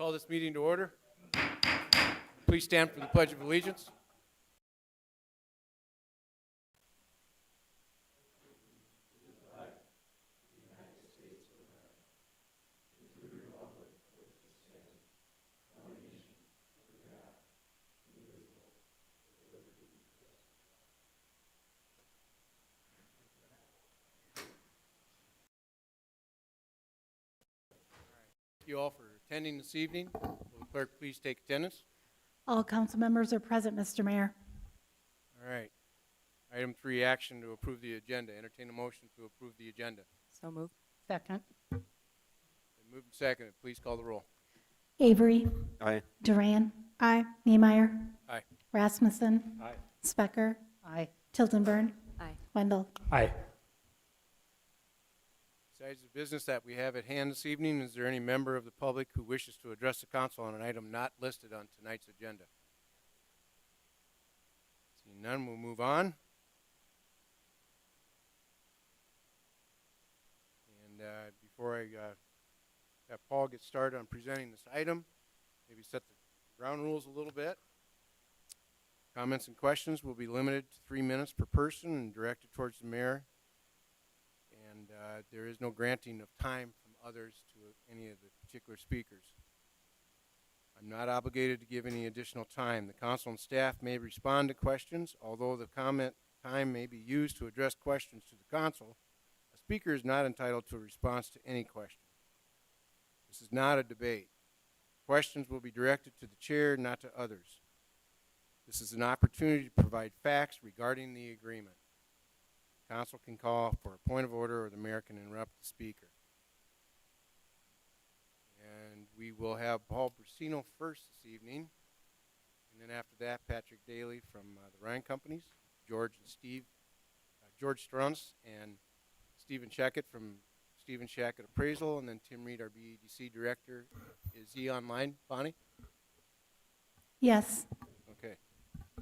Call this meeting to order. Please stand for the Pledge of Allegiance. Thank you all for attending this evening. Will the clerk please take attendance? All council members are present, Mr. Mayor. All right. Item 3, action to approve the agenda. Entertain a motion to approve the agenda. So moved. Second. Been moved and seconded. Please call the roll. Avery. Aye. Duran. Aye. Niemeyer. Aye. Rasmussen. Aye. Specker. Aye. Tildenburn. Aye. Wendell. Aye. Besides the business that we have at hand this evening, is there any member of the public who wishes to address the council on an item not listed on tonight's agenda? Seeing none, we'll move on. And before I have Paul get started on presenting this item, maybe set the ground rules a little bit. Comments and questions will be limited to 3 minutes per person and directed towards the mayor. And there is no granting of time from others to any of the particular speakers. I'm not obligated to give any additional time. The council and staff may respond to questions, although the comment time may be used to address questions to the council. A speaker is not entitled to a response to any question. This is not a debate. Questions will be directed to the chair, not to others. This is an opportunity to provide facts regarding the agreement. Council can call for a point of order, or the mayor can interrupt the speaker. And we will have Paul Brusino first this evening, and then after that, Patrick Daly from the Ryan Companies, George Strunz and Stephen Shackett from Stephen Shackett Appraisal, and then Tim Reed, our BEDC director. Is he online, Bonnie? Yes. Okay.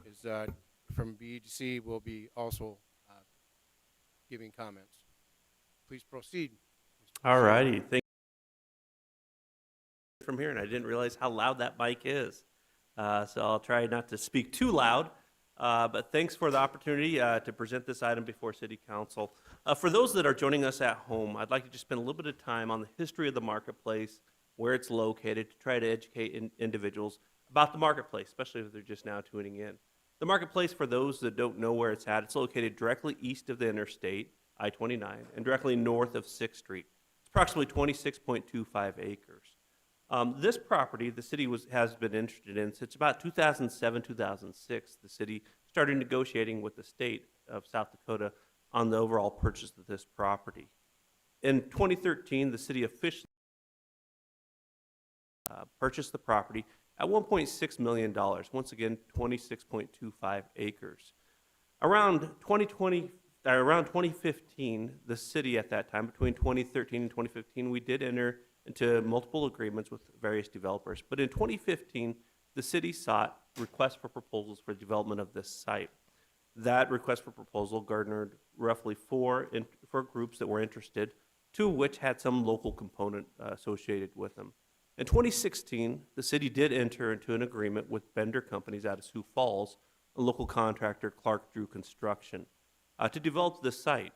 Is from BEDC will be also giving comments. Please proceed. All righty. Thank you from here, and I didn't realize how loud that mic is. So I'll try not to speak too loud, but thanks for the opportunity to present this item before City Council. For those that are joining us at home, I'd like to just spend a little bit of time on the history of the marketplace, where it's located, to try to educate individuals about the marketplace, especially if they're just now tuning in. The marketplace, for those that don't know where it's at, it's located directly east of the interstate, I-29, and directly north of 6th Street. It's approximately 26.25 acres. This property, the city has been interested in since about 2007, 2006. The city started negotiating with the state of South Dakota on the overall purchase of this property. In 2013, the city officially purchased the property at $1.6 million, once again, 26.25 acres. Around 2015, the city at that time, between 2013 and 2015, we did enter into multiple agreements with various developers. But in 2015, the city sought requests for proposals for development of this site. That request for proposal garnered roughly four groups that were interested, two of which had some local component associated with them. In 2016, the city did enter into an agreement with Bender Companies out of Sioux Falls, a local contractor, Clark Drew Construction, to develop this site.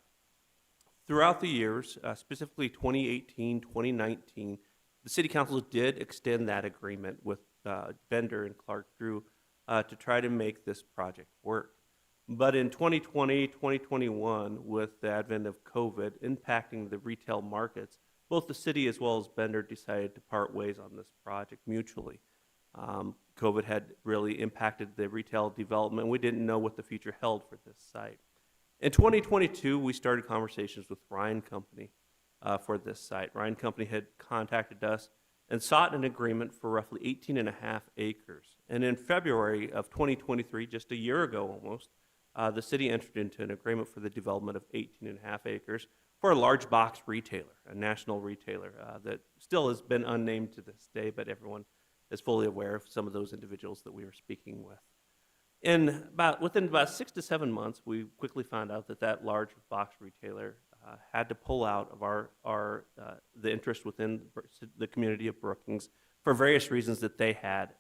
Throughout the years, specifically 2018, 2019, the City Council did extend that agreement with Bender and Clark Drew to try to make this project work. But in 2020, 2021, with the advent of COVID impacting the retail markets, both the city as well as Bender decided to part ways on this project mutually. COVID had really impacted the retail development. We didn't know what the future held for this site. In 2022, we started conversations with Ryan Company for this site. Ryan Company had contacted us and sought an agreement for roughly 18.5 acres. And in February of 2023, just a year ago almost, the city entered into an agreement for the development of 18.5 acres for a large box retailer, a national retailer that still has been unnamed to this day, but everyone is fully aware of some of those individuals that we were speaking with. Within about 6 to 7 months, we quickly found out that that large box retailer had to pull out of the interest within the community of Brookings for various reasons that they had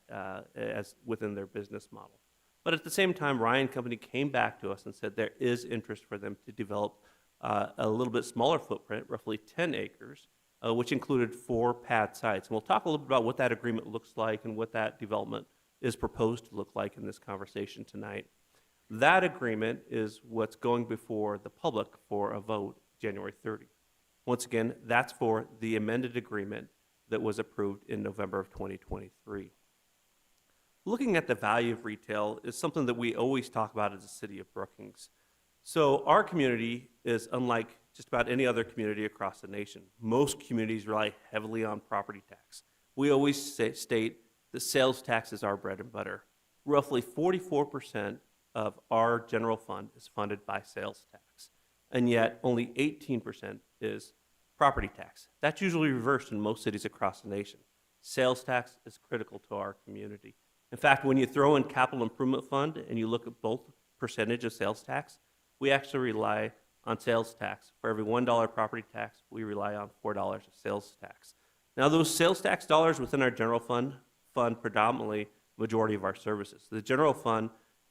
as within their business model. But at the same time, Ryan Company came back to us and said there is interest for them to develop a little bit smaller footprint, roughly 10 acres, which included 4 pad sites. And we'll talk a little bit about what that agreement looks like and what that development is proposed to look like in this conversation tonight. That agreement is what's going before the public for a vote January 30. Once again, that's for the amended agreement that was approved in November of 2023. Looking at the value of retail is something that we always talk about as a city of Brookings. So our community is unlike just about any other community across the nation. Most communities rely heavily on property tax. We always state that sales tax is our bread and butter. Roughly 44% of our general fund is funded by sales tax, and yet only 18% is property tax. That's usually reversed in most cities across the nation. Sales tax is critical to our community. In fact, when you throw in capital improvement fund and you look at both percentage of sales tax, we actually rely on sales tax. For every $1 property tax, we rely on $4 of sales tax. Now, those sales tax dollars within our general fund predominantly majority of our services. The general fund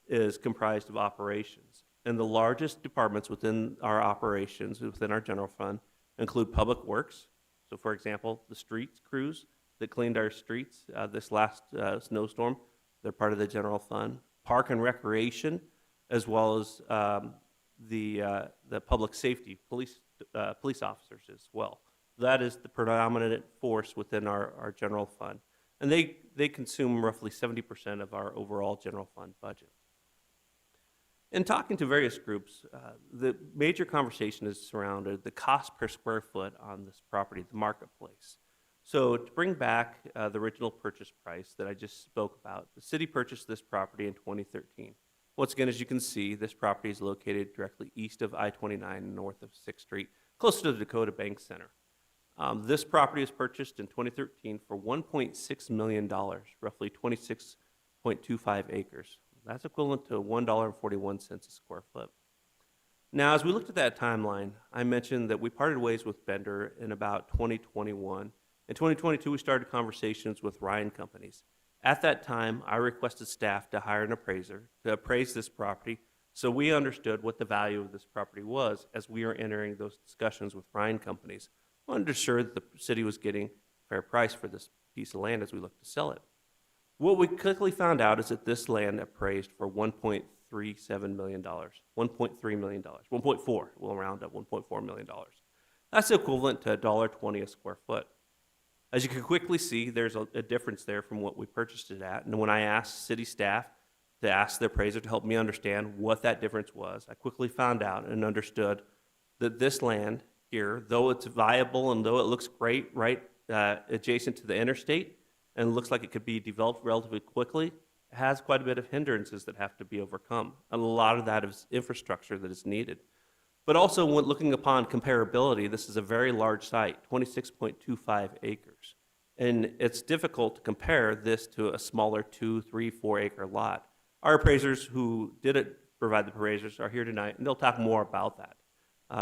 is comprised of operations, and the largest departments within our operations, within our general fund, include public works. So, for example, the streets crews that cleaned our streets this last snowstorm, they're part of the general fund. Park and recreation, as well as the public safety, police officers as well. That is the predominant force within our general fund. And they consume roughly 70% of our overall general fund budget. In talking to various groups, the major conversation is surrounded the cost per square foot on this property, the marketplace. So to bring back the original purchase price that I just spoke about, the city purchased this property in 2013. Once again, as you can see, this property is located directly east of I-29 and north of 6th Street, close to the Dakota Bank Center. This property was purchased in 2013 for $1.6 million, roughly 26.25 acres. That's equivalent to $1.41 a square foot. Now, as we looked at that timeline, I mentioned that we parted ways with Bender in about 2021. In 2022, we started conversations with Ryan Companies. At that time, I requested staff to hire an appraiser to appraise this property so we understood what the value of this property was as we were entering those discussions with Ryan Companies. We wanted to ensure that the city was getting a fair price for this piece of land as we looked to sell it. What we quickly found out is that this land appraised for $1.37 million, $1.3 million, 1.4, we'll round up, $1.4 million. That's equivalent to $1.20 a square foot. As you can quickly see, there's a difference there from what we purchased it at. And when I asked city staff to ask the appraiser to help me understand what that difference was, I quickly found out and understood that this land here, though it's viable and though it looks great right adjacent to the interstate, and looks like it could be developed relatively quickly, it has quite a bit of hindrances that have to be overcome. And a lot of that is infrastructure that is needed. But also, when looking upon comparability, this is a very large site, 26.25 acres. And it's difficult to compare this to a smaller 2, 3, 4 acre lot. Our appraisers who did provide the appraisers are here tonight, and they'll talk more about that,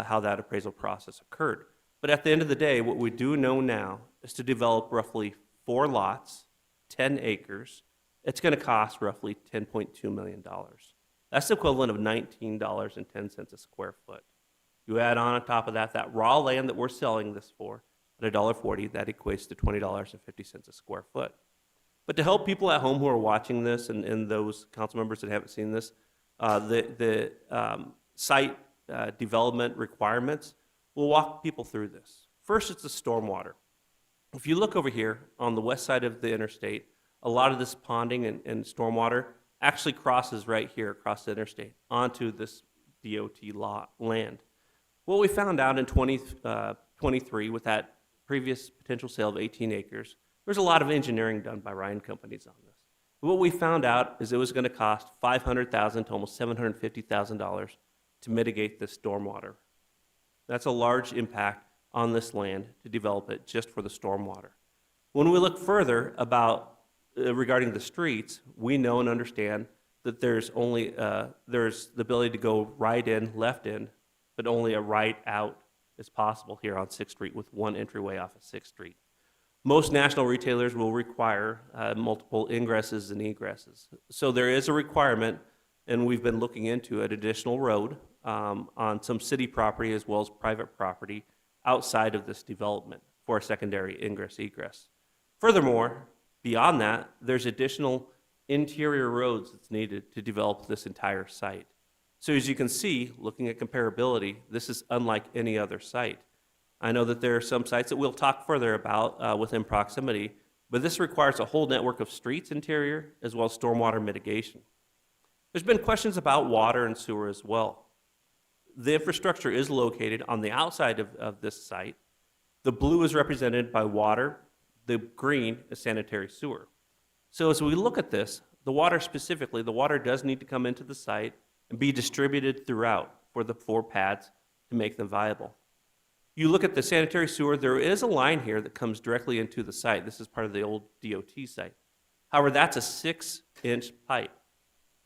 how that appraisal process occurred. But at the end of the day, what we do know now is to develop roughly 4 lots, 10 acres. It's going to cost roughly $10.2 million. That's the equivalent of $19.10 a square foot. You add on top of that, that raw land that we're selling this for at $1.40, that equates to $20.50 a square foot. But to help people at home who are watching this and those council members that haven't seen this, the site development requirements, we'll walk people through this. First, it's the stormwater. If you look over here on the west side of the interstate, a lot of this ponding and stormwater actually crosses right here across the interstate onto this DOT land. What we found out in 2023 with that previous potential sale of 18 acres, there's a lot of engineering done by Ryan Companies on this. What we found out is it was going to cost $500,000 to almost $750,000 to mitigate this stormwater. That's a large impact on this land to develop it just for the stormwater. When we look further about regarding the streets, we know and understand that there's only there's the ability to go right in, left in, but only a right out is possible here on 6th Street with one entryway off of 6th Street. Most national retailers will require multiple ingresses and egresses. So there is a requirement, and we've been looking into an additional road on some city property as well as private property outside of this development for a secondary ingress egress. Furthermore, beyond that, there's additional interior roads that's needed to develop this entire site. So as you can see, looking at comparability, this is unlike any other site. I know that there are some sites that we'll talk further about within proximity, but this requires a whole network of streets interior as well as stormwater mitigation. There's been questions about water and sewer as well. The infrastructure is located on the outside of this site. The blue is represented by water, the green is sanitary sewer. So as we look at this, the water specifically, the water does need to come into the site and be distributed throughout for the 4 pads to make them viable. You look at the sanitary sewer, there is a line here that comes directly into the site. This is part of the old DOT site. However, that's a 6-inch pipe.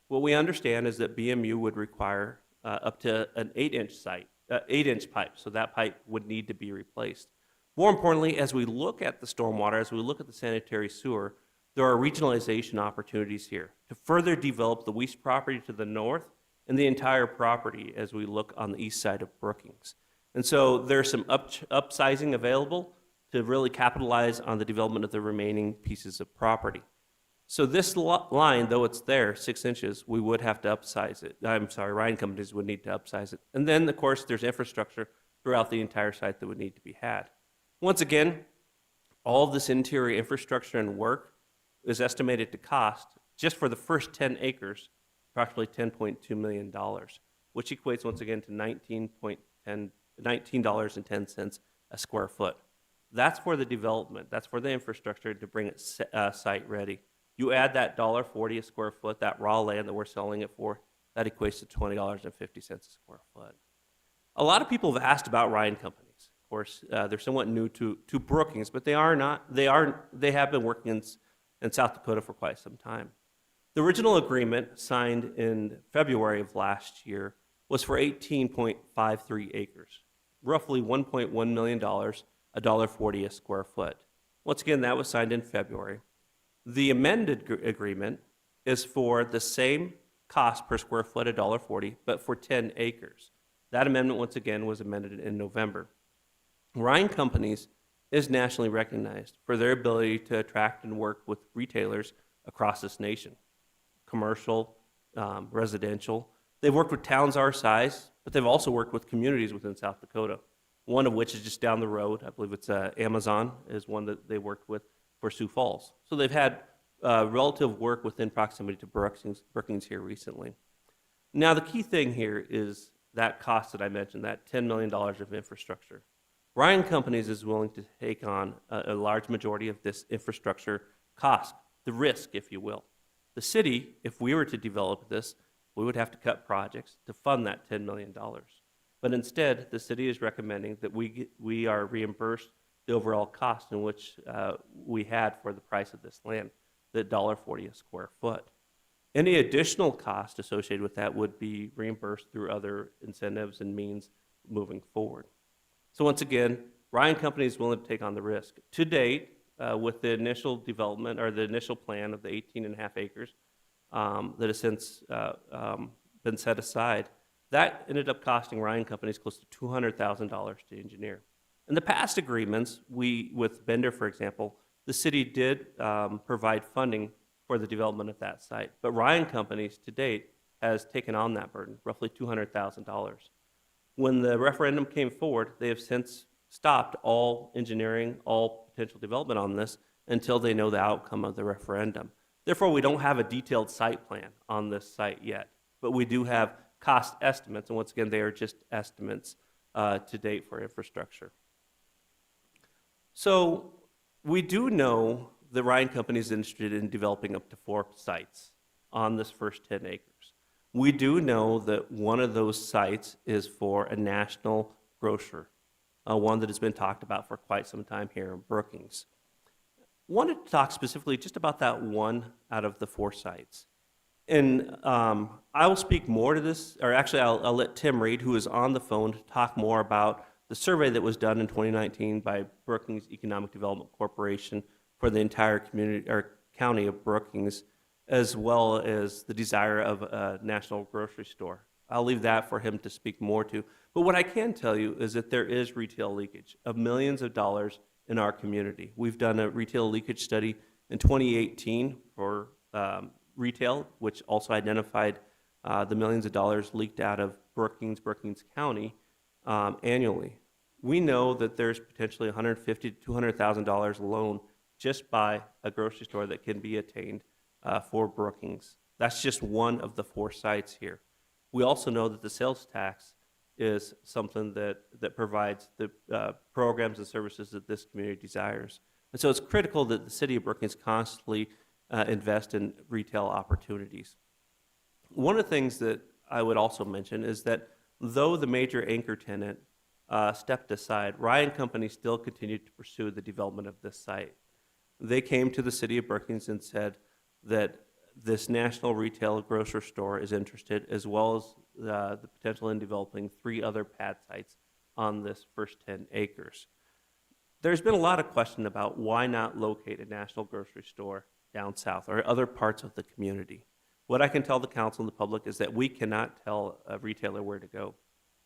What we understand is that BMU would require up to an 8-inch pipe, so that pipe would need to be replaced. More importantly, as we look at the stormwater, as we look at the sanitary sewer, there are regionalization opportunities here to further develop the Weiss property to the north and the entire property as we look on the east side of Brookings. And so there's some upsizing available to really capitalize on the development of the remaining pieces of property. So this line, though it's there, 6 inches, we would have to upsize it. I'm sorry, Ryan Companies would need to upsize it. And then, of course, there's infrastructure throughout the entire site that would need to be had. Once again, all of this interior infrastructure and work is estimated to cost, just for the first 10 acres, approximately $10.2 million, which equates once again to $19.10 a square foot. That's for the development. That's for the infrastructure to bring it site ready. You add that $1.40 a square foot, that raw land that we're selling it for, that equates to $20.50 a square foot. A lot of people have asked about Ryan Companies. Of course, they're somewhat new to Brookings, but they have been working in South Dakota for quite some time. The original agreement signed in February of last year was for 18.53 acres, roughly $1.1 million, $1.40 a square foot. Once again, that was signed in February. The amended agreement is for the same cost per square foot, $1.40, but for 10 acres. That amendment, once again, was amended in November. Ryan Companies is nationally recognized for their ability to attract and work with retailers across this nation, commercial, residential. They've worked with towns our size, but they've also worked with communities within South Dakota, one of which is just down the road. I believe it's Amazon is one that they worked with for Sioux Falls. So they've had relative work within proximity to Brookings here recently. Now, the key thing here is that cost that I mentioned, that $10 million of infrastructure. Ryan Companies is willing to take on a large majority of this infrastructure cost, the risk, if you will. The city, if we were to develop this, we would have to cut projects to fund that $10 million. But instead, the city is recommending that we are reimbursed the overall cost in which we had for the price of this land, the $1.40 a square foot. Any additional cost associated with that would be reimbursed through other incentives and means moving forward. So once again, Ryan Company is willing to take on the risk. To date, with the initial development or the initial plan of the 18.5 acres that has since been set aside, that ended up costing Ryan Companies close to $200,000 to engineer. In the past agreements, with Bender, for example, the city did provide funding for the development of that site. But Ryan Companies, to date, has taken on that burden, roughly $200,000. When the referendum came forward, they have since stopped all engineering, all potential development on this until they know the outcome of the referendum. Therefore, we don't have a detailed site plan on this site yet, but we do have cost estimates, and once again, they are just estimates to date for infrastructure. So we do know the Ryan Company is interested in developing up to 4 sites on this first 10 acres. We do know that one of those sites is for a national grocer, one that has been talked about for quite some time here in Brookings. Wanted to talk specifically just about that one out of the 4 sites. And I will speak more to this, or actually I'll let Tim Reed, who is on the phone, talk more about the the survey that was done in 2019 by Brookings Economic Development Corporation for the entire community or county of Brookings, as well as the desire of a national grocery store. I'll leave that for him to speak more to. But what I can tell you is that there is retail leakage of millions of dollars in our community. We've done a retail leakage study in 2018 for retail, which also identified the millions of dollars leaked out of Brookings County annually. We know that there's potentially $150,000 to $200,000 alone just by a grocery store that can be attained for Brookings. That's just one of the 4 sites here. We also know that the sales tax is something that provides the programs and services that this community desires. And so it's critical that the city of Brookings constantly invest in retail opportunities. One of the things that I would also mention is that though the major anchor tenant stepped aside, Ryan Company still continued to pursue the development of this site. They came to the city of Brookings and said that this national retail grocery store is interested, as well as the potential in developing 3 other pad sites on this first 10 acres. There's been a lot of question about why not locate a national grocery store down south or other parts of the community. What I can tell the council and the public is that we cannot tell a retailer where to go.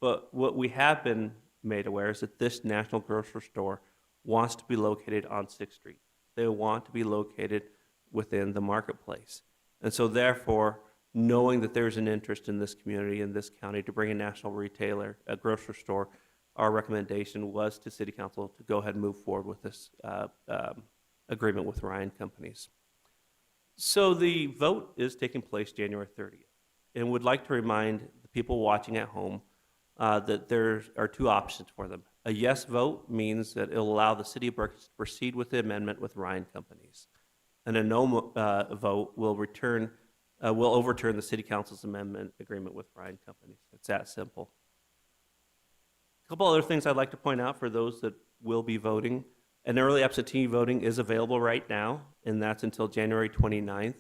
But what we have been made aware is that this national grocery store wants to be located on 6th Street. They want to be located within the marketplace. And so therefore, knowing that there's an interest in this community, in this county, to bring a national retailer, a grocery store, our recommendation was to City Council to go ahead and move forward with this agreement with Ryan Companies. So the vote is taking place January 30th. And would like to remind the people watching at home that there are 2 options for them. A yes vote means that it'll allow the City of Brookings to proceed with the amendment with Ryan Companies. And a no vote will overturn the City Council's amendment agreement with Ryan Companies. It's that simple. A couple other things I'd like to point out for those that will be voting. An early absentee voting is available right now, and that's until January 29th.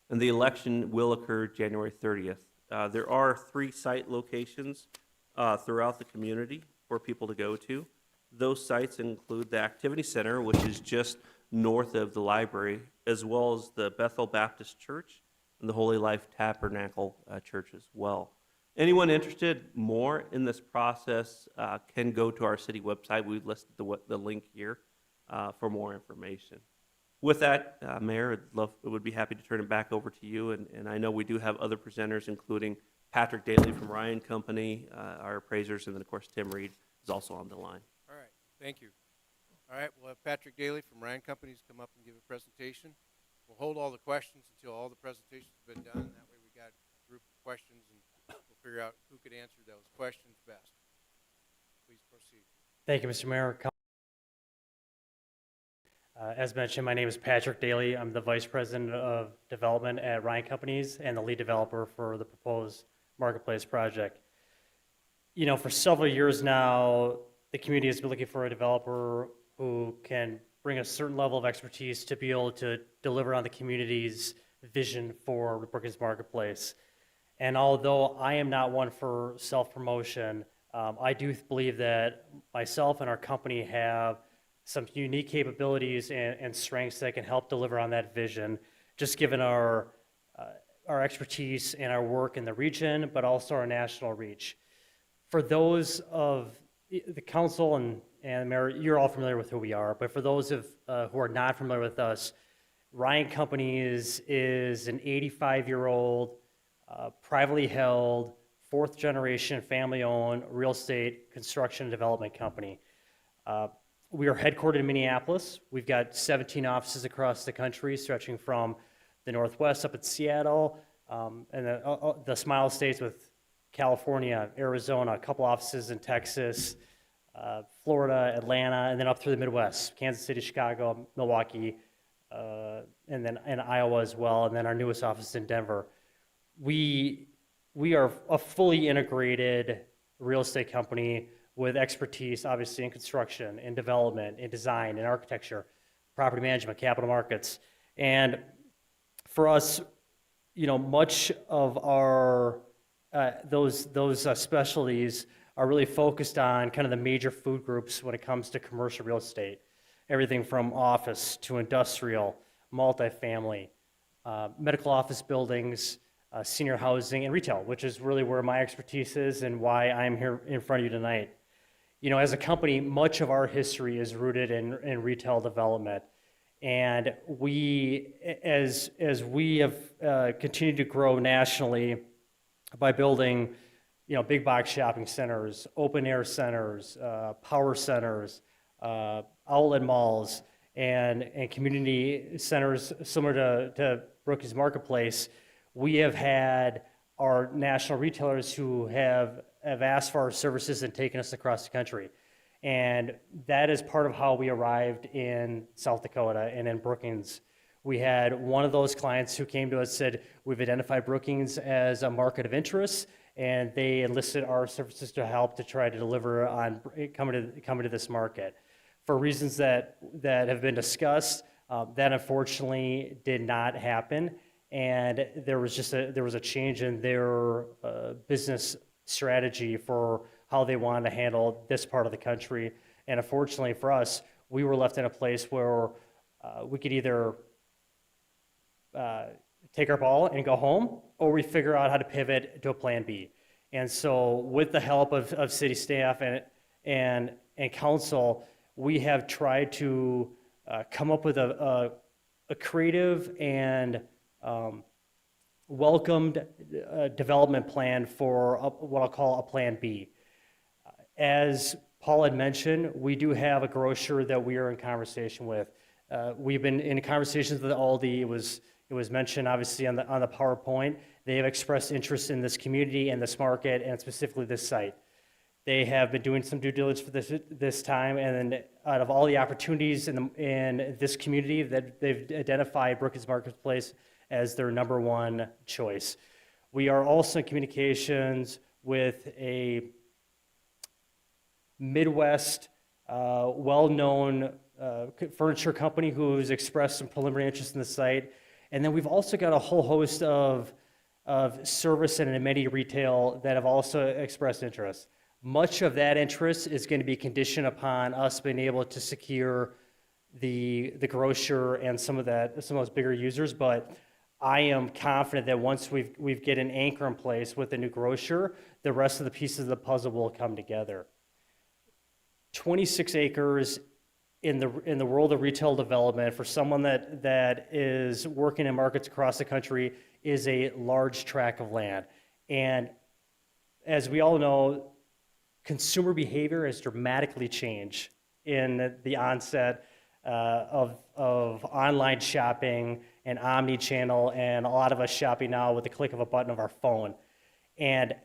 And the election will occur January 30th. There are 3 site locations throughout the community for people to go to. Those sites include the Activity Center, which is just north of the library, as well as the Bethel Baptist Church and the Holy Life Tabernacle Church as well. Anyone interested more in this process can go to our city website. We've listed the link here for more information. With that, Mayor, would be happy to turn it back over to you. And I know we do have other presenters, including Patrick Daly from Ryan Company, our appraisers, and then, of course, Tim Reed is also on the line. All right, thank you. All right, we'll have Patrick Daly from Ryan Companies come up and give a presentation. We'll hold all the questions until all the presentations have been done. That way we got a group of questions, and we'll figure out who could answer those questions best. Please proceed. Thank you, Mr. Mayor. As mentioned, my name is Patrick Daly. I'm the Vice President of Development at Ryan Companies and the lead developer for the proposed Marketplace project. You know, for several years now, the community has been looking for a developer who can bring a certain level of expertise to be able to deliver on the community's vision for the Brookings Marketplace. And although I am not one for self-promotion, I do believe that myself and our company have some unique capabilities and strengths that can help deliver on that vision, just given our expertise and our work in the region, but also our national reach. For those of the council and Mayor, you're all familiar with who we are, but for those who are not familiar with us, Ryan Companies is an 85-year-old, privately held, 4th generation, family-owned real estate construction and development company. We are headquartered in Minneapolis. We've got 17 offices across the country, stretching from the Northwest up at Seattle, and the Smile States with California, Arizona, a couple offices in Texas, Florida, Atlanta, and then up through the Midwest, Kansas City, Chicago, Milwaukee, and then in Iowa as well, and then our newest office in Denver. We are a fully integrated real estate company with expertise, obviously, in construction, in development, in design, in architecture, property management, capital markets. And for us, you know, much of our those specialties are really focused on kind of the major food groups when it comes to commercial real estate. Everything from office to industrial, multifamily, medical office buildings, senior housing, and retail, which is really where my expertise is and why I'm here in front of you tonight. You know, as a company, much of our history is rooted in retail development. And we, as we have continued to grow nationally by building, you know, big box shopping centers, open air centers, power centers, outlet malls, and community centers similar to Brookings Marketplace, we have had our national retailers who have asked for our services and taken us across the country. And that is part of how we arrived in South Dakota and in Brookings. We had one of those clients who came to us and said, we've identified Brookings as a market of interest, and they enlisted our services to help to try to deliver on coming to this market. For reasons that have been discussed, that unfortunately did not happen, and there was a change in their business strategy for how they wanted to handle this part of the country. And unfortunately for us, we were left in a place where we could either take our ball and go home, or we figure out how to pivot to a plan B. And so with the help of city staff and council, we have tried to come up with a creative and welcomed development plan for what I'll call a plan B. As Paul had mentioned, we do have a grocer that we are in conversation with. We've been in conversations with Aldi. It was mentioned obviously on the PowerPoint. They have expressed interest in this community and this market and specifically this site. They have been doing some due diligence for this time, and then out of all the opportunities in this community, that they've identified Brookings Marketplace as their number one choice. We are also in communications with a Midwest well-known furniture company who's expressed some preliminary interest in the site. And then we've also got a whole host of service and amenity retail that have also expressed interest. Much of that interest is going to be conditioned upon us being able to secure the grocer and some of those bigger users, but I am confident that once we get an anchor in place with the new grocer, the rest of the pieces of the puzzle will come together. 26 acres in the world of retail development for someone that is working in markets across the country is a large tract of land. And as we all know, consumer behavior has dramatically changed in the onset of online shopping and omni-channel, and a lot of us shopping now with the click of a button of our phone. And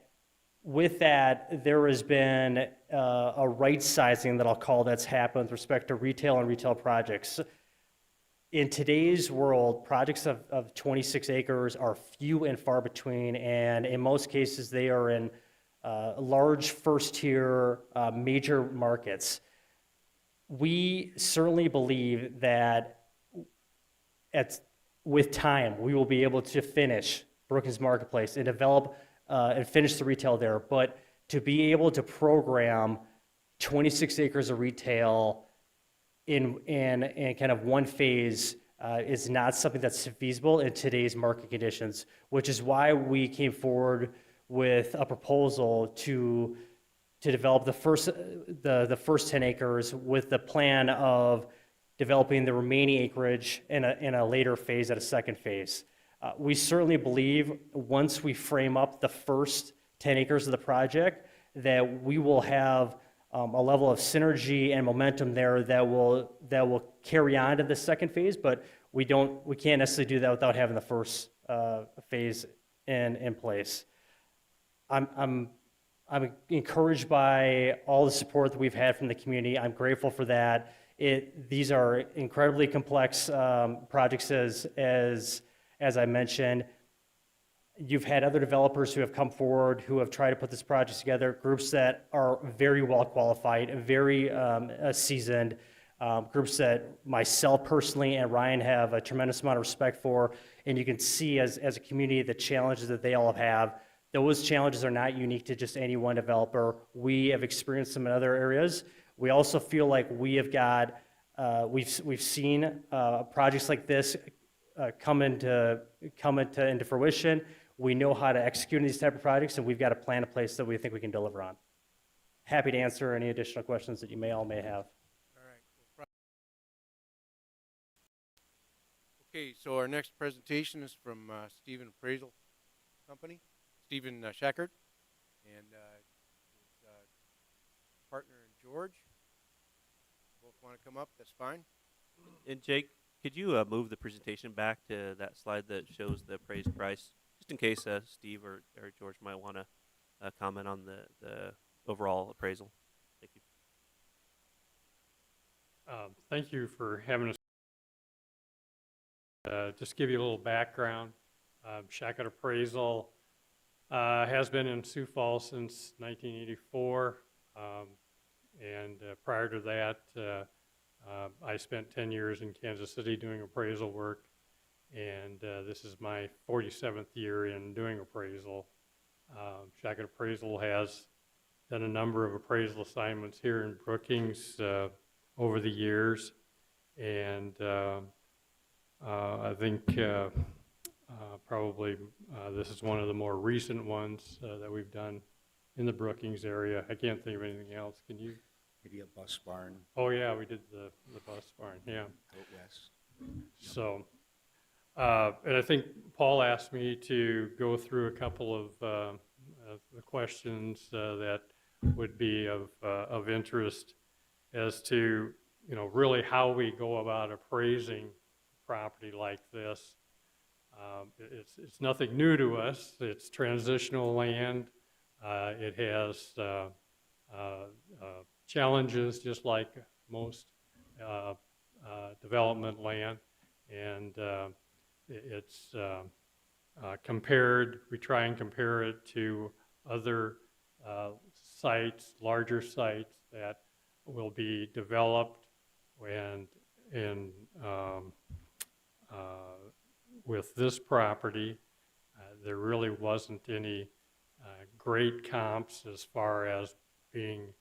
with that, there has been a right sizing that I'll call that's happened with respect to retail and retail projects. In today's world, projects of 26 acres are few and far between, and in most cases, they are in large first-tier major markets. We certainly believe that with time, we will be able to finish Brookings Marketplace and develop and finish the retail there. But to be able to program 26 acres of retail in kind of one phase is not something that's feasible in today's market conditions, which is why we came forward with a proposal to develop the first 10 acres with the plan of developing the remaining acreage in a later phase, at a second phase. We certainly believe once we frame up the first 10 acres of the project that we will have a level of synergy and momentum there that will carry on to the second phase, but we can't necessarily do that without having the first phase in place. I'm encouraged by all the support that we've had from the community. I'm grateful for that. These are incredibly complex projects, as I mentioned. You've had other developers who have come forward who have tried to put this project together, groups that are very well qualified, very seasoned, groups that myself personally and Ryan have a tremendous amount of respect for, and you can see as a community the challenges that they all have Those challenges are not unique to just any one developer. We have experienced them in other areas. We also feel like we have got, we've seen projects like this come into fruition. We know how to execute these type of projects, and we've got a plan in place that we think we can deliver on. Happy to answer any additional questions that you may have. All right. Okay, so our next presentation is from Stephen Appraisal Company, Stephen Scheckert, and his partner George. Both want to come up, that's fine. And Jake, could you move the presentation back to that slide that shows the appraised price, just in case Steve or George might want to comment on the overall appraisal? Thank you. Thank you for having us. Just give you a little background. Scheckert Appraisal has been in Sioux Falls since 1984. And prior to that, I spent 10 years in Kansas City doing appraisal work. And this is my 47th year in doing appraisal. Scheckert Appraisal has done a number of appraisal assignments here in Brookings over the years. And I think probably this is one of the more recent ones that we've done in the Brookings area. I can't think of anything else. Can you? Maybe a bus barn Oh yeah, we did the bus barn, yeah. out west. So, and I think Paul asked me to go through a couple of the questions that would be of interest as to, you know, really how we go about appraising property like this. It's nothing new to us. It's transitional land. It has challenges just like most development land, and it's compared, we try and compare it to other sites, larger sites that will be developed and with this property, there really wasn't any great comps as far as being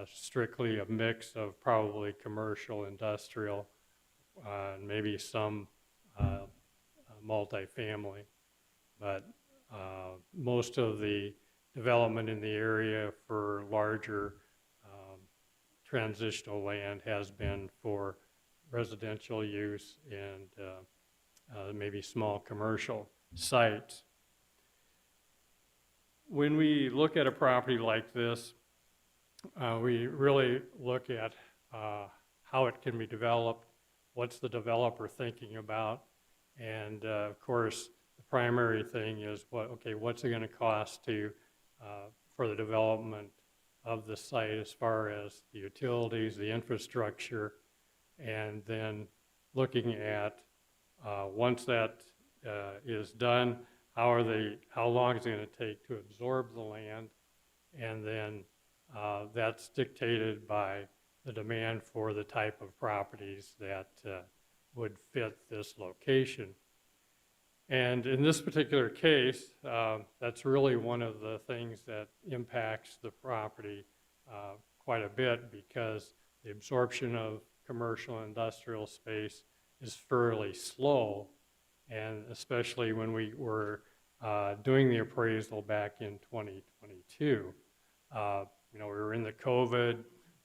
strictly a mix of probably commercial, industrial, and maybe some multifamily. But most of the development in the area for larger transitional land has been for residential use and maybe small commercial sites. When we look at a property like this, we really look at how it can be developed, what's the developer thinking about, and of course, the primary thing is what's it going to cost to for the development of the site as far as the utilities, the infrastructure, and then looking at once that is done, how long is it going to take to absorb the land, and then that's dictated by the demand for the type of properties that would fit this location. And in this particular case, that's really one of the things that impacts the property quite a bit, because the absorption of commercial and industrial space is fairly slow, and especially when we were doing the appraisal back in 2022. You know, we were in the COVID,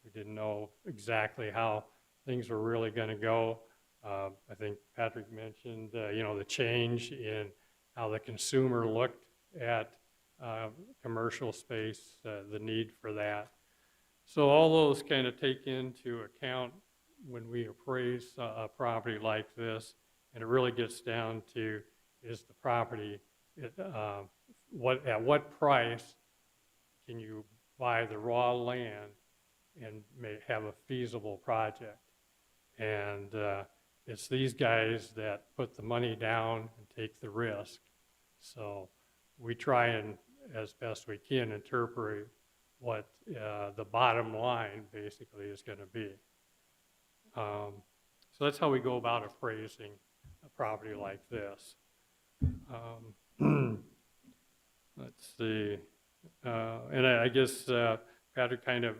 we didn't know exactly how things were really going to go. I think Patrick mentioned, you know, the change in how the consumer looked at commercial space, the need for that. So all those kind of take into account when we appraise a property like this, and it really gets down to, is the property, at what price can you buy the raw land and may have a feasible project? And it's these guys that put the money down and take the risk. So we try and, as best we can, interpret what the bottom line basically is going to be. So that's how we go about appraising a property like this. let's see, and I guess Patrick kind of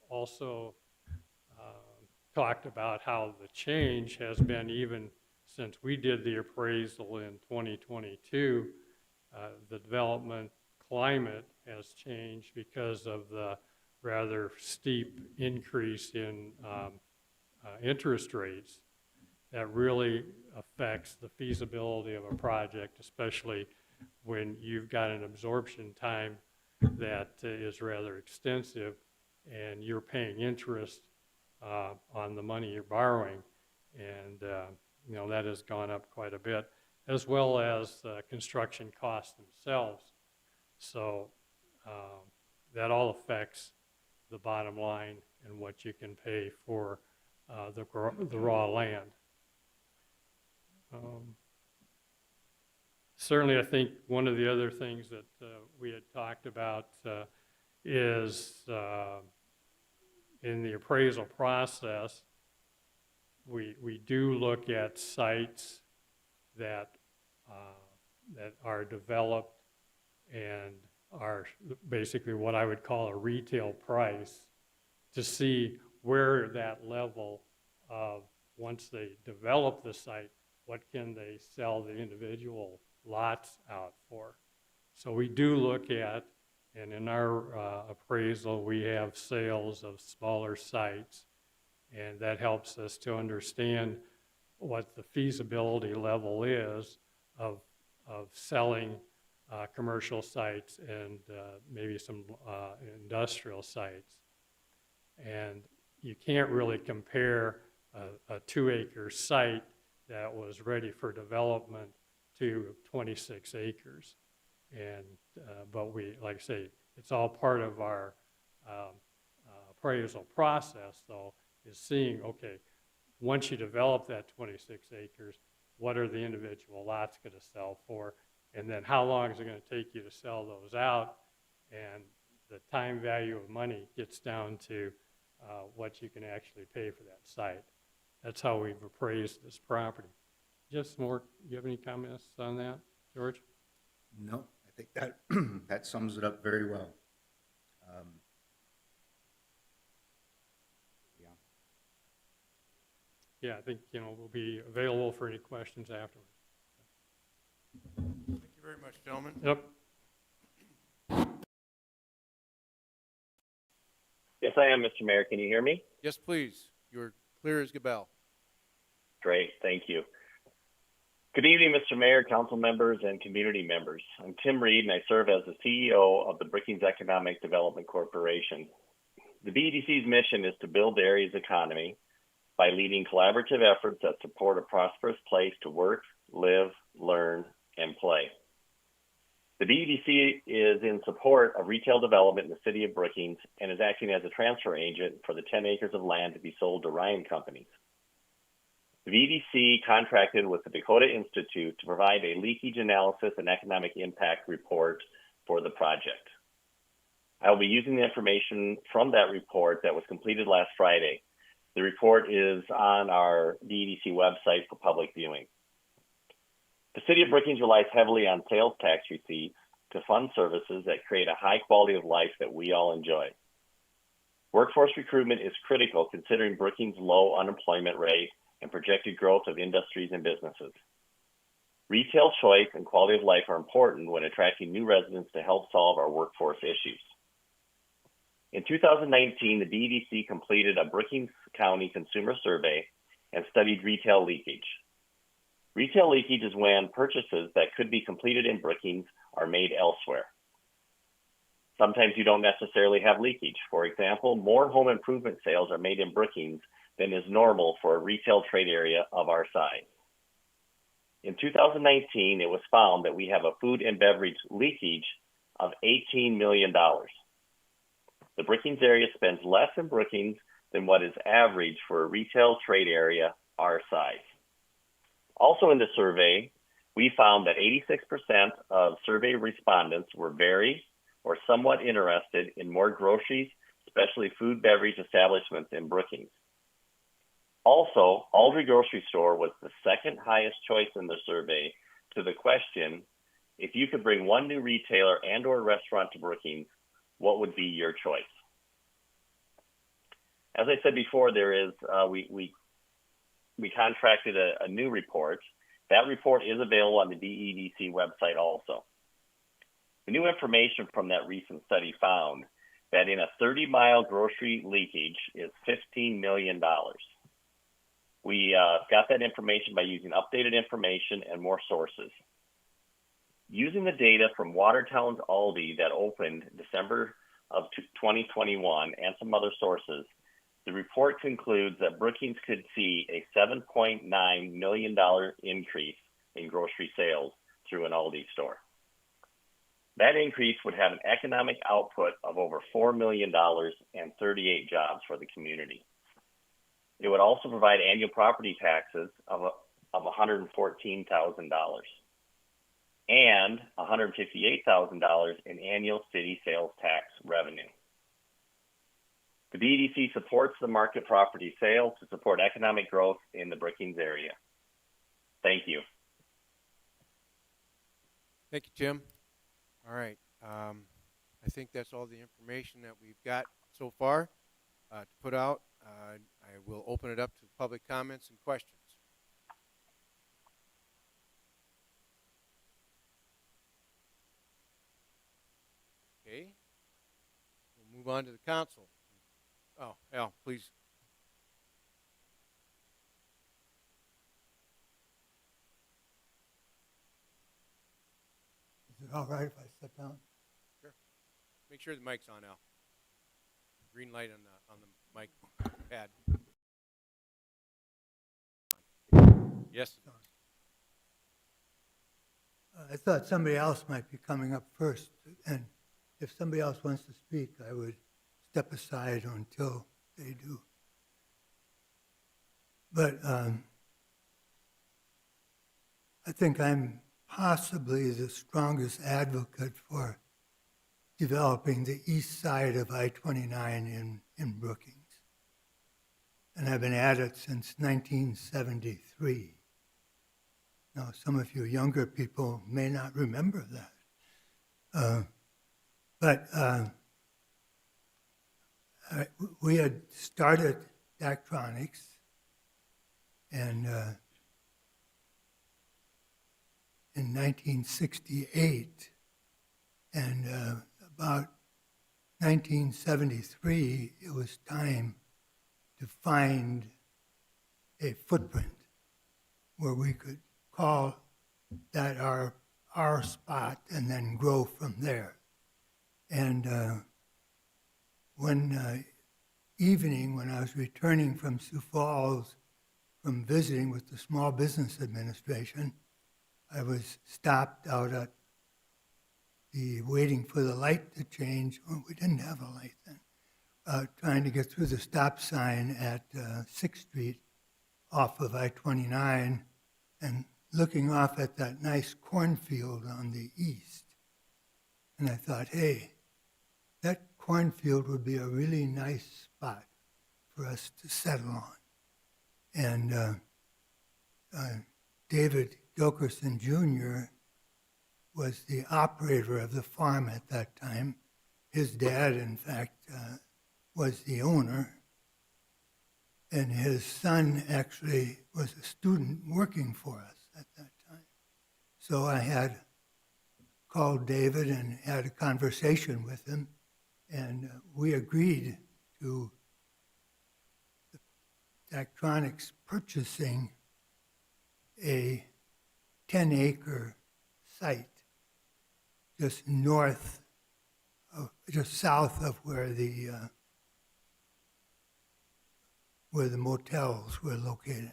also talked about how the change has been even since we did the appraisal in 2022. The development climate has changed because of the rather steep increase in interest rates that really affects the feasibility of a project, especially when you've got an absorption time that is rather extensive and you're paying interest on the money you're borrowing. And, that has gone up quite a bit, as well as construction costs themselves. So that all affects the bottom line and what you can pay for the raw land. Certainly, I think one of the other things that we had talked about is in the appraisal process, we do look at sites that are developed and are basically what I would call a retail price to see where that level of, once they develop the site, what can they sell the individual lots out for. So we do look at, and in our appraisal, we have sales of smaller sites, and that helps us to understand what the feasibility level is of selling commercial sites and maybe some industrial sites. And you can't really compare a 2-acre site that was ready for development to 26 acres. And, but we, like I say, it's all part of our appraisal process, though, is seeing, okay, once you develop that 26 acres, what are the individual lots going to sell for? And then how long is it going to take you to sell those out? And the time value of money gets down to what you can actually pay for that site. That's how we've appraised this property. Just more, you have any comments on that, George? No, I think that, that sums it up very well. Yeah. Yeah, I think, we'll be available for any questions afterwards. Thank you very much, gentlemen. Yep. Yes, I am, Mr. Mayor. Can you hear me? Yes, please. You're clear as a bell. Great, thank you. Good evening, Mr. Mayor, council members, and community members. I'm Tim Reed, and I serve as the CEO of the Brookings Economic Development Corporation. The BEDC's mission is to build the area's economy by leading collaborative efforts that support a prosperous place to work, live, learn, and play. The BEDC is in support of retail development in the city of Brookings and is acting as a transfer agent for the 10 acres of land to be sold to Ryan Companies. The BEDC contracted with the Dakota Institute to provide a leakage analysis and economic impact report for the project. I will be using the information from that report that was completed last Friday. The report is on our BEDC website for public viewing. The city of Brookings relies heavily on sales tax receipts to fund services that create a high quality of life that we all enjoy. Workforce recruitment is critical considering Brookings' low unemployment rate and projected growth of industries and businesses. Retail choice and quality of life are important when attracting new residents to help solve our workforce issues. In 2019, the BEDC completed a Brookings County consumer survey and studied retail leakage. Retail leakage is when purchases that could be completed in Brookings are made elsewhere. Sometimes you don't necessarily have leakage. For example, more home improvement sales are made in Brookings than is normal for a retail trade area of our size. In 2019, it was found that we have a food and beverage leakage of $18 million. The Brookings area spends less in Brookings than what is average for a retail trade area our size. Also in the survey, we found that 86% of survey respondents were very or somewhat interested in more groceries, especially food beverage establishments in Brookings. Also, Aldrey Grocery Store was the second highest choice in the survey to the question, If you could bring one new retailer and or restaurant to Brookings, what would be your choice? As I said before, there is, we contracted a new report. That report is available on the DEDC website also. The new information from that recent study found that in a 30-mile grocery leakage is $15 million. We got that information by using updated information and more sources. Using the data from Watertown's Aldi that opened December of 2021 and some other sources, the report concludes that Brookings could see a $7.9 million increase in grocery sales through an Aldi store. That increase would have an economic output of over $4 million and 38 jobs for the community. It would also provide annual property taxes of $114,000 and $158,000 in annual city sales tax revenue. The DEDC supports the market property sale to support economic growth in the Brookings area. Thank you. Thank you, Tim. All right. I think that's all the information that we've got so far to put out. I will open it up to public comments and questions. Okay. We'll move on to the council. Oh, Al, please. Is it all right if I sit down? Sure. Make sure the mic's on, Al. Green light on the mic pad. Yes. I thought somebody else might be coming up first, and if somebody else wants to speak, I would step aside until they do. But I think I'm possibly the strongest advocate for developing the east side of I-29 in Brookings. And I've been at it since 1973. Now, some of you younger people may not remember that. We had started Daktronics, and in 1968, and about 1973, it was time to find a footprint where we could call that our spot and then grow from there. And one evening when I was returning from Sioux Falls from visiting with the Small Business Administration, I was stopped out at waiting for the light to change. Well, we didn't have a light then. Trying to get through the stop sign at 6th Street off of I-29 and looking off at that nice cornfield on the east. And I thought, hey, that cornfield would be a really nice spot for us to settle on. And David Gilkerson Jr. was the operator of the farm at that time. His dad, in fact, was the owner. And his son actually was a student working for us at that time. So I had called David and had a conversation with him, and we agreed to Daktronics purchasing a 10-acre site just south of where the motels were located.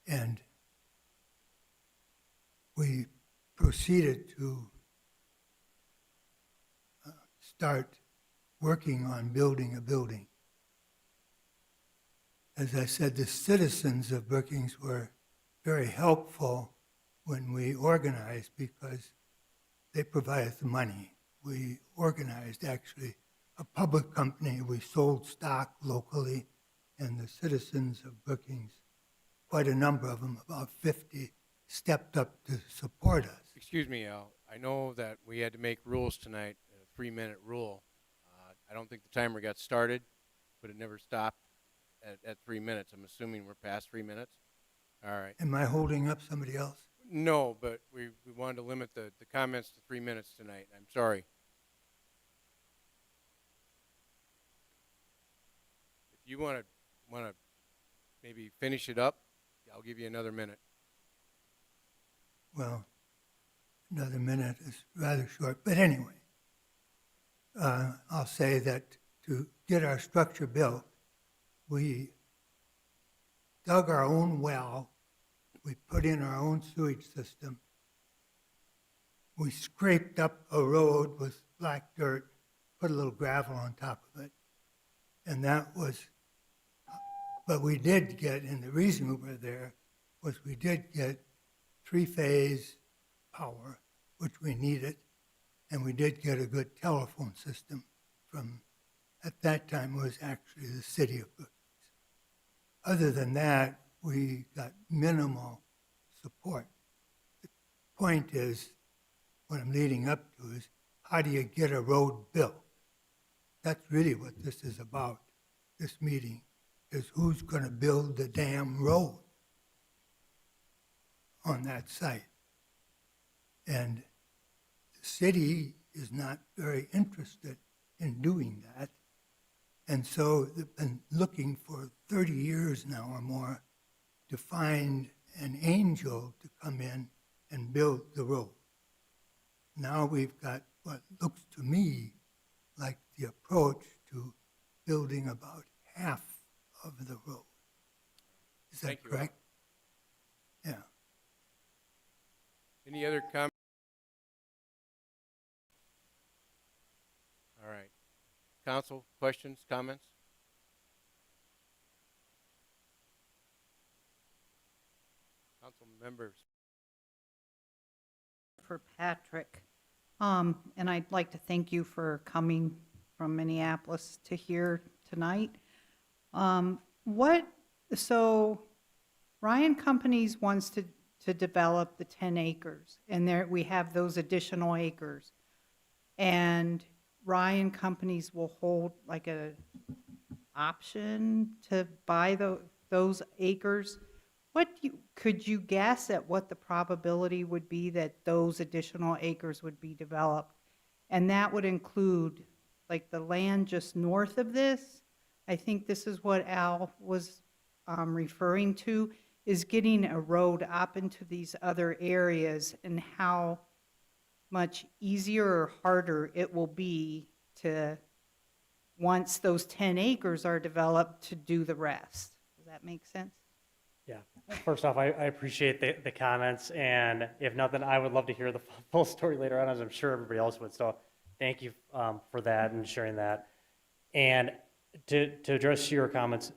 And we proceeded to start working on building a building. As I said, the citizens of Brookings were very helpful when we organized because they provided the money. We organized actually a public company. We sold stock locally, and the citizens of Brookings, quite a number of them, about 50, stepped up to support us. Excuse me, Al. I know that we had to make rules tonight, a 3-minute rule. I don't think the timer got started, but it never stopped at 3 minutes. I'm assuming we're past 3 minutes. All right. Am I holding up somebody else? No, but we wanted to limit the comments to 3 minutes tonight. I'm sorry. If you want to maybe finish it up, I'll give you another minute. Well, another minute is rather short, but anyway, I'll say that to get our structure built, we dug our own well, we put in our own sewage system, we scraped up a road with black dirt, put a little gravel on top of it, and that was, but we did get, and the reason we were there was we did get 3-phase power, which we needed, and we did get a good telephone system from, at that time, it was actually the city of Brookings. Other than that, we got minimal support. The point is, what I'm leading up to is, how do you get a road built? That's really what this is about, this meeting, is who's going to build the damn road on that site. And the city is not very interested in doing that. And so they've been looking for 30 years now or more to find an angel to come in and build the road. Now we've got what looks to me like the approach to building about half of the road. Is that Thank you, Al. correct? Yeah. Any other comments? All right. Council, questions, comments? Council members. For Patrick. And I'd like to thank you for coming from Minneapolis to here tonight. So Ryan Companies wants to develop the 10 acres, and there we have those additional acres. And Ryan Companies will hold like a option to buy those acres. Could you guess at what the probability would be that those additional acres would be developed? And that would include like the land just north of this. I think this is what Al was referring to, is getting a road up into these other areas, and how much easier or harder it will be to, once those 10 acres are developed, to do the rest. Does that make sense? Yeah. First off, I appreciate the comments, and if nothing, I would love to hear the full story later on, as I'm sure everybody else would. So thank you for that and sharing that. And to address your comments,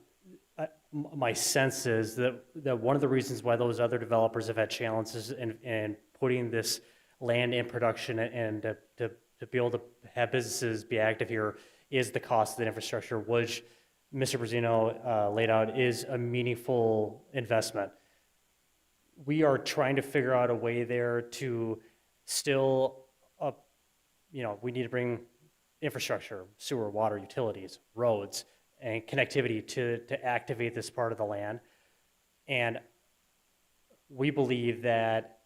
my sense is that one of the reasons why those other developers have had challenges in putting this land in production and to be able to have businesses be active here is the cost of the infrastructure, which Mr. Brazino laid out is a meaningful investment. We are trying to figure out a way there to still, we need to bring infrastructure, sewer, water, utilities, roads, and connectivity to activate this part of the land. And we believe that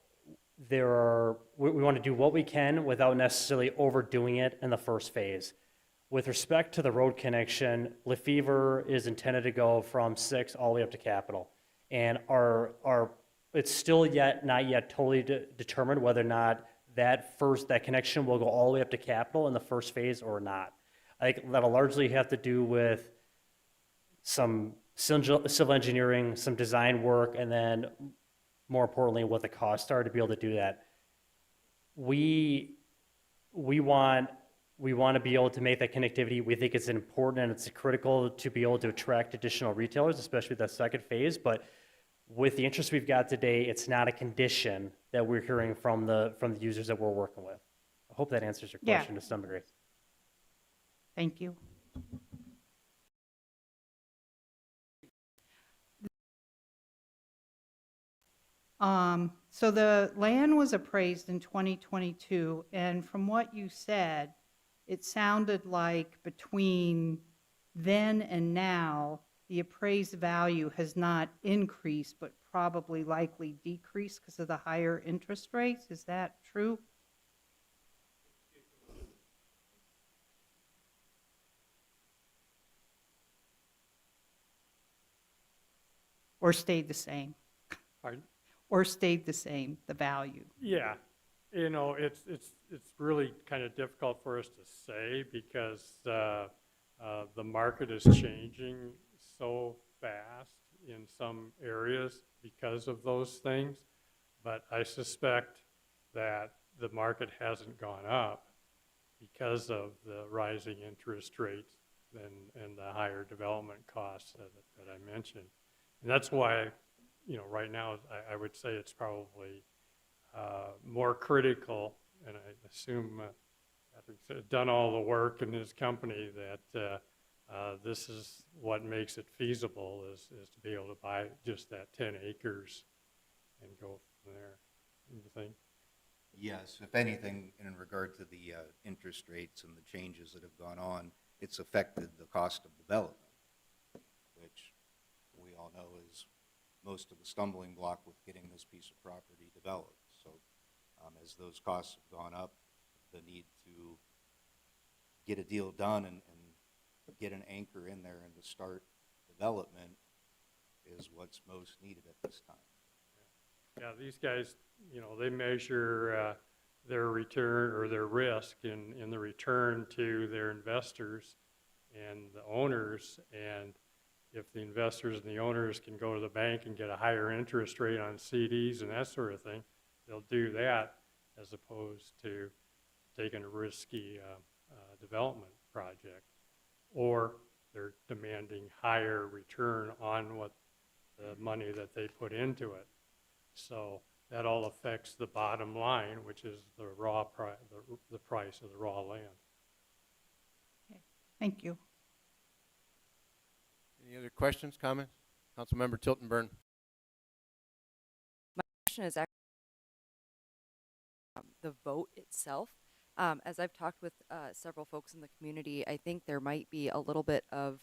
we want to do what we can without necessarily overdoing it in the first phase. With respect to the road connection, Lefevre is intended to go from 6 all the way up to Capitol. And it's still not yet totally determined whether or not that connection will go all the way up to Capitol in the first phase or not. I think that'll largely have to do with some civil engineering, some design work, and then more importantly, what the costs are to be able to do that. We want to be able to make that connectivity. We think it's important and it's critical to be able to attract additional retailers, especially that second phase. But with the interest we've got today, it's not a condition that we're hearing from the users that we're working with. I hope that answers your question to some degree. Thank you. So the land was appraised in 2022, and from what you said, it sounded like between then and now, the appraised value has not increased, but probably likely decreased because of the higher interest rates. Is that true? Or stayed the same? Pardon? Or stayed the same, the value? Yeah, you know, it's really kind of difficult for us to say because the market is changing so fast in some areas because of those things. But I suspect that the market hasn't gone up because of the rising interest rates and the higher development costs that I mentioned. And that's why, you know, right now, I would say it's probably more critical, and I assume Patrick's done all the work in his company, that this is what makes it feasible is to be able to buy just that 10 acres and go from there. What do you think? Yes, if anything, in regard to the interest rates and the changes that have gone on, it's affected the cost of development, which we all know is most of the stumbling block with getting this piece of property developed. So as those costs have gone up, the need to get a deal done and get an anchor in there and to start development is what's most needed at this time. Yeah, these guys, you know, they measure their return or their risk in the return to their investors and the owners. And if the investors and the owners can go to the bank and get a higher interest rate on CDs and that sort of thing, they'll do that as opposed to taking a risky development project. Or they're demanding higher return on what the money that they put into it. So that all affects the bottom line, which is the raw the price of the raw land. Okay, thank you. Any other questions, comments? Councilmember Tilton-Burn. My question is actually the vote itself. As I've talked with several folks in the community, I think there might be a little bit of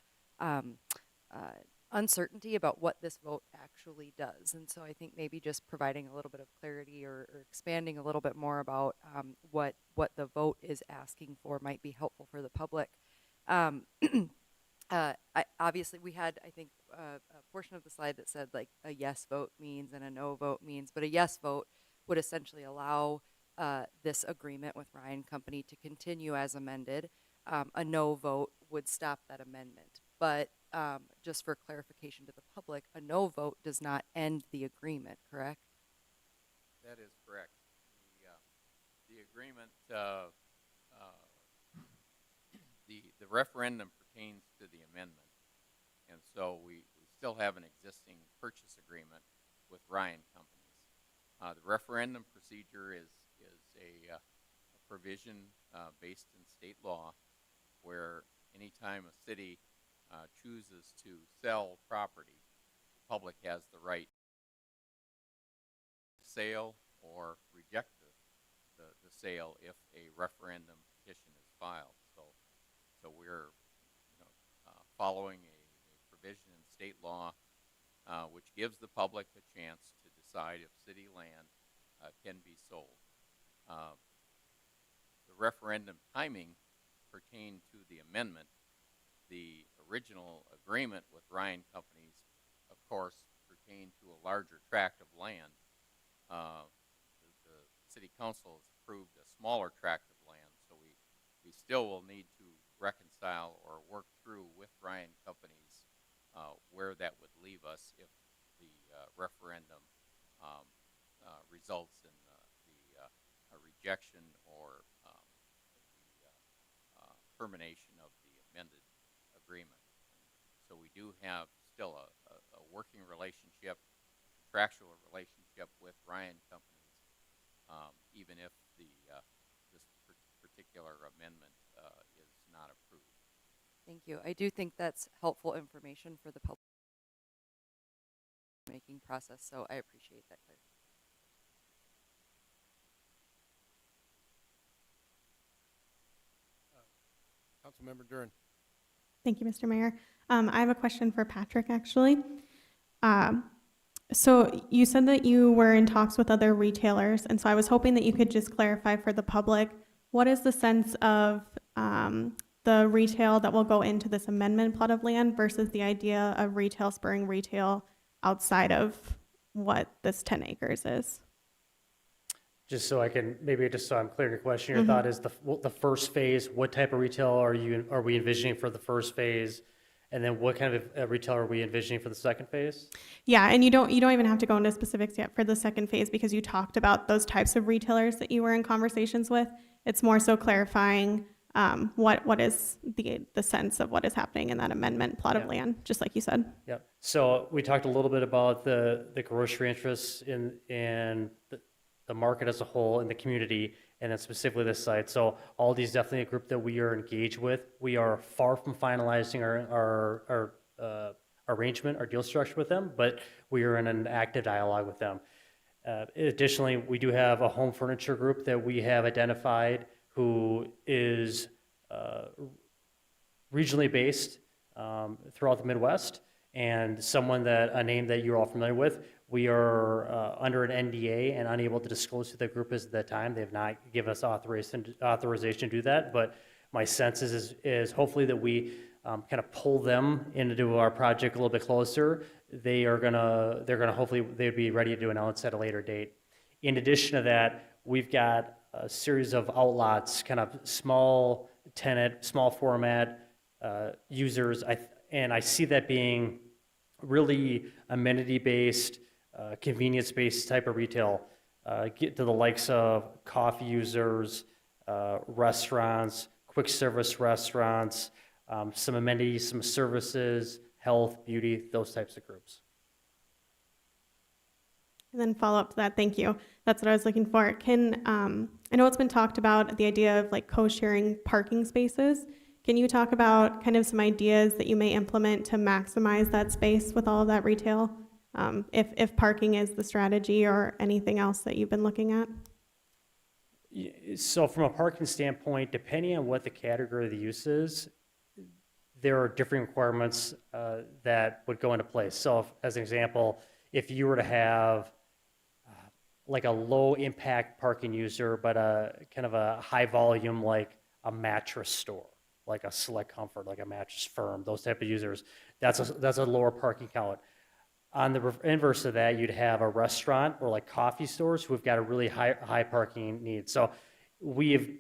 uncertainty about what this vote actually does. And so I think maybe just providing a little bit of clarity or expanding a little bit more about what the vote is asking for might be helpful for the public. Obviously, we had, I think, a portion of the slide that said like a yes vote means and a no vote means, but a yes vote would essentially allow this agreement with Ryan Company to continue as amended. A no vote would stop that amendment. But just for clarification to the public, a no vote does not end the agreement, correct? That is correct. The agreement, the referendum pertains to the amendment, and so we still have an existing purchase agreement with Ryan Companies. The referendum procedure is a provision based in state law where anytime a city chooses to sell property, the public has the right to sale or reject the sale if a referendum petition is filed. So we're following a provision in state law which gives the public a chance to decide if city land can be sold. The referendum timing pertained to the amendment. The original agreement with Ryan Companies, of course, pertained to a larger tract of land. The city council has approved a smaller tract of land, so we still will need to reconcile or work through with Ryan Companies where that would leave us if the referendum results in a rejection or the termination of the amended agreement. So we do have still a working relationship, contractual relationship with Ryan Companies, even if this particular amendment is not approved. Thank you. I do think that's helpful information for the public making process, so I appreciate that clarification. Councilmember Duran. Thank you, Mr. Mayor. I have a question for Patrick, actually. So you said that you were in talks with other retailers, and so I was hoping that you could just clarify for the public, what is the sense of the retail that will go into this amendment plot of land versus the idea of retail spurring retail outside of what this 10 acres is? Just so I can, maybe just so I'm clear in your question, your thought is the first phase, what type of retail are we envisioning for the first phase? And then what kind of retail are we envisioning for the second phase? Yeah, and you don't even have to go into specifics yet for the second phase because you talked about those types of retailers that you were in conversations with. It's more so clarifying what is the sense of what is happening in that amendment plot of land, just like you said. Yep. So we talked a little bit about the grocery interests in the market as a whole in the community, and then specifically this site. So all these definitely a group that we are engaged with. We are far from finalizing our arrangement, our deal structure with them, but we are in an active dialogue with them. Additionally, we do have a home furniture group that we have identified who is regionally based throughout the Midwest, and a name that you're all familiar with. We are under an NDA and unable to disclose who the group is at that time. They have not given us authorization to do that, but my sense is hopefully that we kind of pull them into our project a little bit closer. They're gonna hopefully they'd be ready to announce at a later date. In addition to that, we've got a series of outlots, kind of small tenant, small format users, and I see that being really amenity-based, convenience-based type of retail, get to the likes of coffee users, restaurants, quick service restaurants, some amenities, some services, health, beauty, those types of groups. And then follow up to that, thank you. That's what I was looking for. I know it's been talked about, the idea of like co-sharing parking spaces. Can you talk about kind of some ideas that you may implement to maximize that space with all of that retail? If parking is the strategy or anything else that you've been looking at? So from a parking standpoint, depending on what the category of the use is, there are different requirements that would go into place. So as an example, if you were to have like a low impact parking user, but a kind of a high volume, like a mattress store, like a Select Comfort, like a mattress firm, those type of users, that's a lower parking count. On the inverse of that, you'd have a restaurant or like coffee stores who have got a really high parking need. So we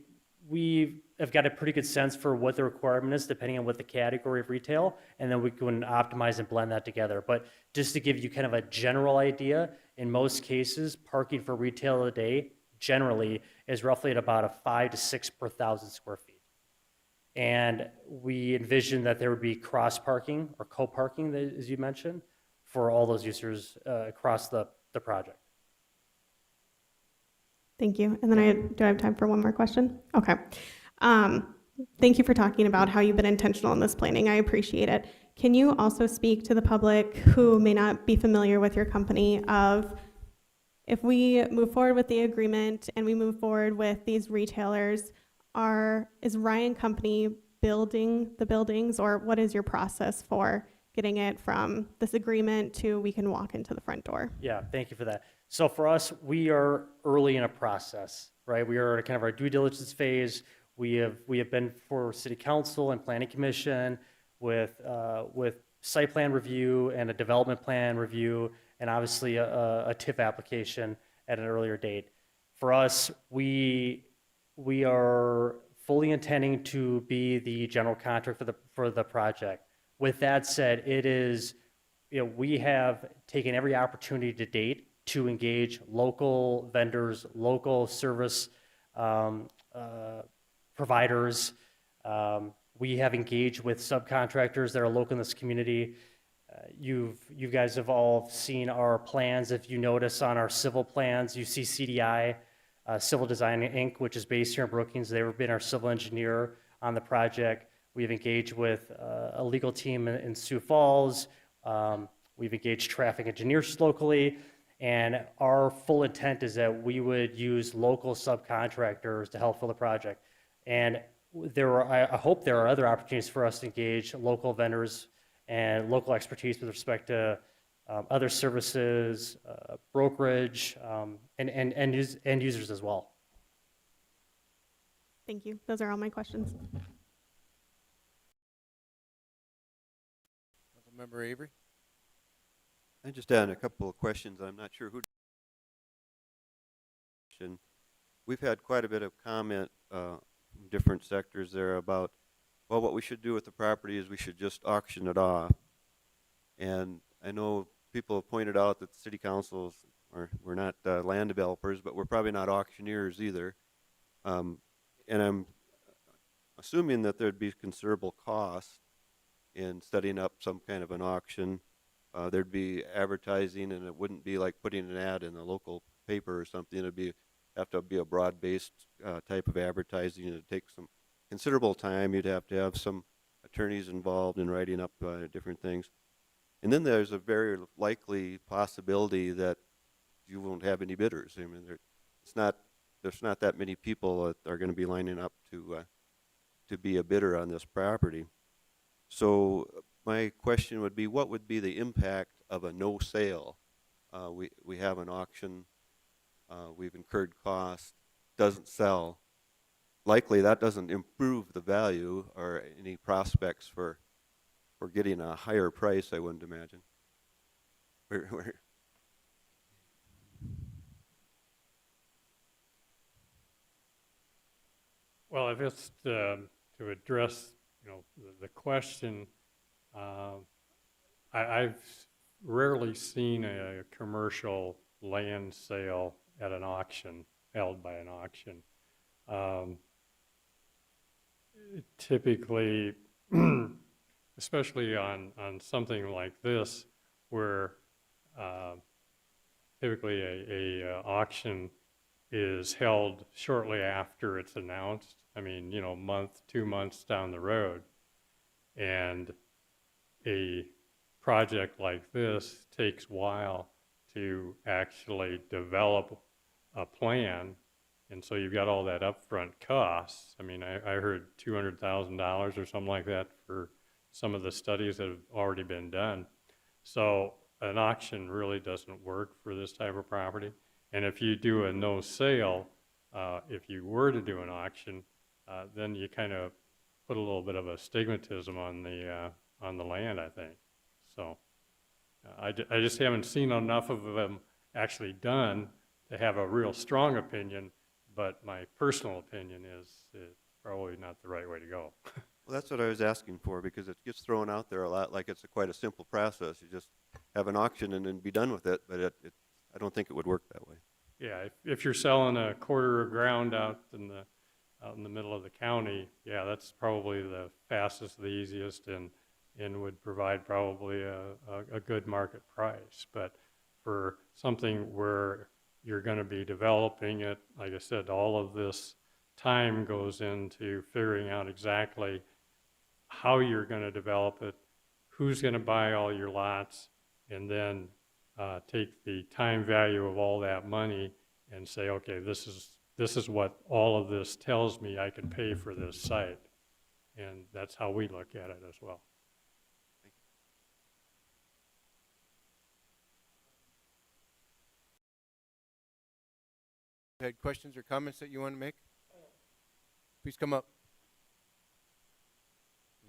have got a pretty good sense for what the requirement is depending on what the category of retail, and then we can optimize and blend that together. But just to give you kind of a general idea, in most cases, parking for retail today generally is roughly at about a 5 to 6 per 1,000 square feet. And we envision that there would be cross parking or co-parking, as you mentioned, for all those users across the project. Thank you. And then do I have time for one more question? Okay. Thank you for talking about how you've been intentional in this planning. I appreciate it. Can you also speak to the public who may not be familiar with your company of if we move forward with the agreement and we move forward with these retailers, is Ryan Company building the buildings, or what is your process for getting it from this agreement to we can walk into the front door? Yeah, thank you for that. So for us, we are early in a process, right? We are at kind of our due diligence phase. We have been for City Council and Planning Commission with site plan review and a development plan review, and obviously a TIF application at an earlier date. For us, we are fully intending to be the general contractor for the project. With that said, we have taken every opportunity to date to engage local vendors, local service providers. We have engaged with subcontractors that are local in this community. You guys have all seen our plans. If you notice on our civil plans, you see CDI, Civil Design Inc., which is based here in Brookings. They've been our civil engineer on the project. We've engaged with a legal team in Sioux Falls. We've engaged traffic engineers locally. And our full intent is that we would use local subcontractors to help fill the project. And I hope there are other opportunities for us to engage local vendors and local expertise with respect to other services, brokerage, and end users as well. Thank you. Those are all my questions. Councilmember Avery? I just had a couple of questions. I'm not sure who. We've had quite a bit of comment from different sectors there about, well, what we should do with the property is we should just auction it off. And I know people have pointed out that the city councils we're not land developers, but we're probably not auctioneers either. And I'm assuming that there'd be considerable cost in setting up some kind of an auction. There'd be advertising, and it wouldn't be like putting an ad in a local paper or something. It'd have to be a broad-based type of advertising. It'd take some considerable time. You'd have to have some attorneys involved in writing up different things. And then there's a very likely possibility that you won't have any bidders. I mean, there's not that many people that are going to be lining up to be a bidder on this property. So my question would be, what would be the impact of a no sale? We have an auction, we've incurred costs, doesn't sell. Likely that doesn't improve the value or any prospects for getting a higher price, I wouldn't imagine. Well, if it's to address, the question, I've rarely seen a commercial land sale at an auction, held by an auction. Typically, especially on something like this, where typically a auction is held shortly after it's announced. I mean, month, 2 months down the road. And a project like this takes a while to actually develop a plan. And so you've got all that upfront costs. I mean, I heard $200,000 or something like that for some of the studies that have already been done. So an auction really doesn't work for this type of property. And if you do a no sale, if you were to do an auction, then you kind of put a little bit of a stigmatism on the land, I think. So I just haven't seen enough of them actually done to have a real strong opinion, but my personal opinion is it's probably not the right way to go. Well, that's what I was asking for, because it gets thrown out there a lot like it's quite a simple process. You just have an auction and then be done with it, but I don't think it would work that way. Yeah, if you're selling a quarter of ground out in the middle of the county, yeah, that's probably the fastest, the easiest, and would provide probably a good market price. But for something where you're going to be developing it, like I said, all of this time goes into figuring out exactly how you're going to develop it, who's going to buy all your lots, and then take the time value of all that money and say, okay, this is what all of this tells me I can pay for this site. And that's how we look at it as well. Had questions or comments that you want to make? Please come up.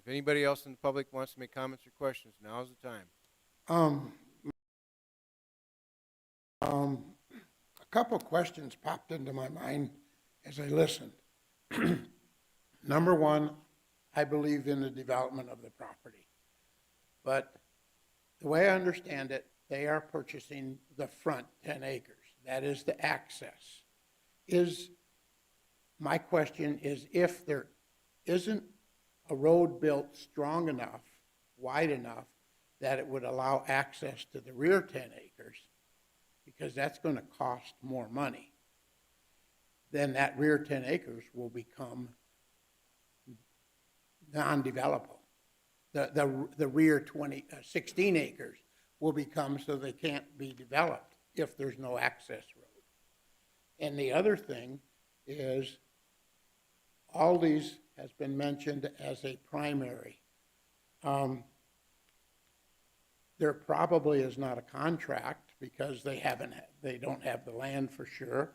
If anybody else in the public wants to make comments or questions, now's the time. A couple of questions popped into my mind as I listened. Number one, I believe in the development of the property. But the way I understand it, they are purchasing the front 10 acres. That is the access. My question is, if there isn't a road built strong enough, wide enough, that it would allow access to the rear 10 acres, because that's going to cost more money, then that rear 10 acres will become non-developable. The rear 16 acres will become so they can't be developed if there's no access road. And the other thing is, all these has been mentioned as a primary. There probably is not a contract because they don't have the land for sure.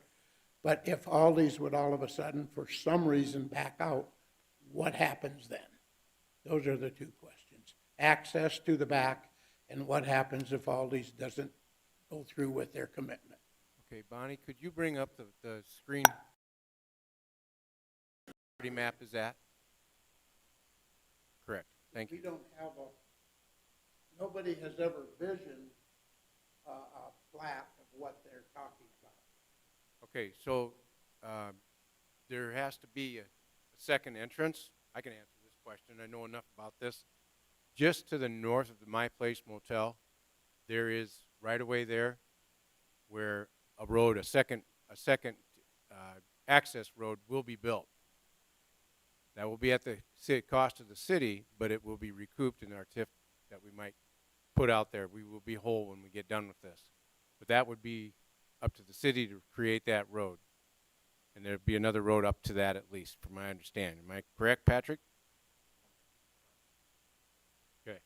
But if Aldi's would all of a sudden, for some reason, back out, what happens then? Those are the two questions. Access to the back, and what happens if Aldi's doesn't go through with their commitment? Okay, Bonnie, could you bring up the screen? Property map is that? Correct. Thank you. We don't have nobody has ever visioned a plat of what they're talking about. Okay, so there has to be a second entrance. I can answer this question. I know enough about this. Just to the north of the My Place Motel, there is right away there where a second access road will be built. That will be at the cost of the city, but it will be recouped in our TIF that we might put out there. We will be whole when we get done with this. But that would be up to the city to create that road. And there'd be another road up to that at least, from my understanding. Am I correct, Patrick? Okay.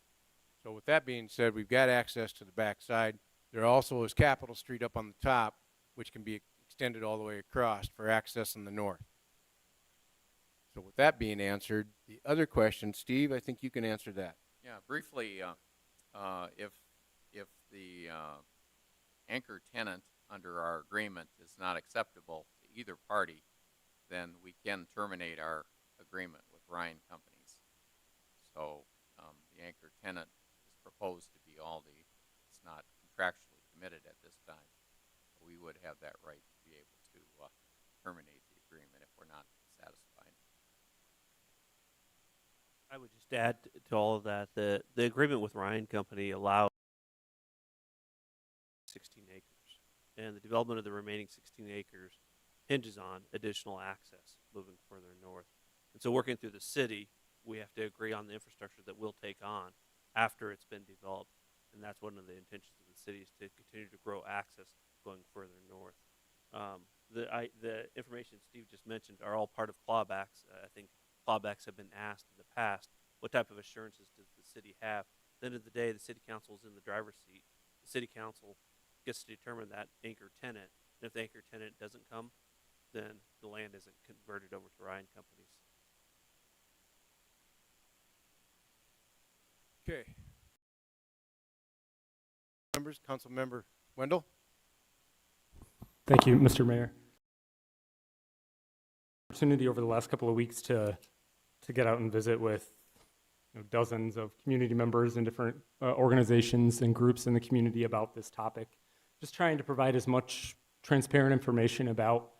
So with that being said, we've got access to the back side. There also is Capitol Street up on the top, which can be extended all the way across for access in the north. So with that being answered, the other question, Steve, I think you can answer that. Yeah, briefly, if the anchor tenant under our agreement is not acceptable to either party, then we can terminate our agreement with Ryan Companies. So the anchor tenant is proposed to be Aldi. It's not contractually committed at this time. We would have that right to be able to terminate the agreement if we're not satisfied. I would just add to all of that, the agreement with Ryan Company allows 16 acres, and the development of the remaining 16 acres hinges on additional access moving further north. And so working through the city, we have to agree on the infrastructure that we'll take on after it's been developed, and that's one of the intentions of the city, is to continue to grow access going further north. The information Steve just mentioned are all part of clawbacks. I think clawbacks have been asked in the past. What type of assurances does the city have? At the end of the day, the city council is in the driver's seat. The city council gets to determine that anchor tenant. And if the anchor tenant doesn't come, then the land isn't converted over to Ryan Companies. Okay. Members, Council Member Wendell? Thank you, Mr. Mayor. Opportunity over the last couple of weeks to get out and visit with dozens of community members and different organizations and groups in the community about this topic. Just trying to provide as much transparent information about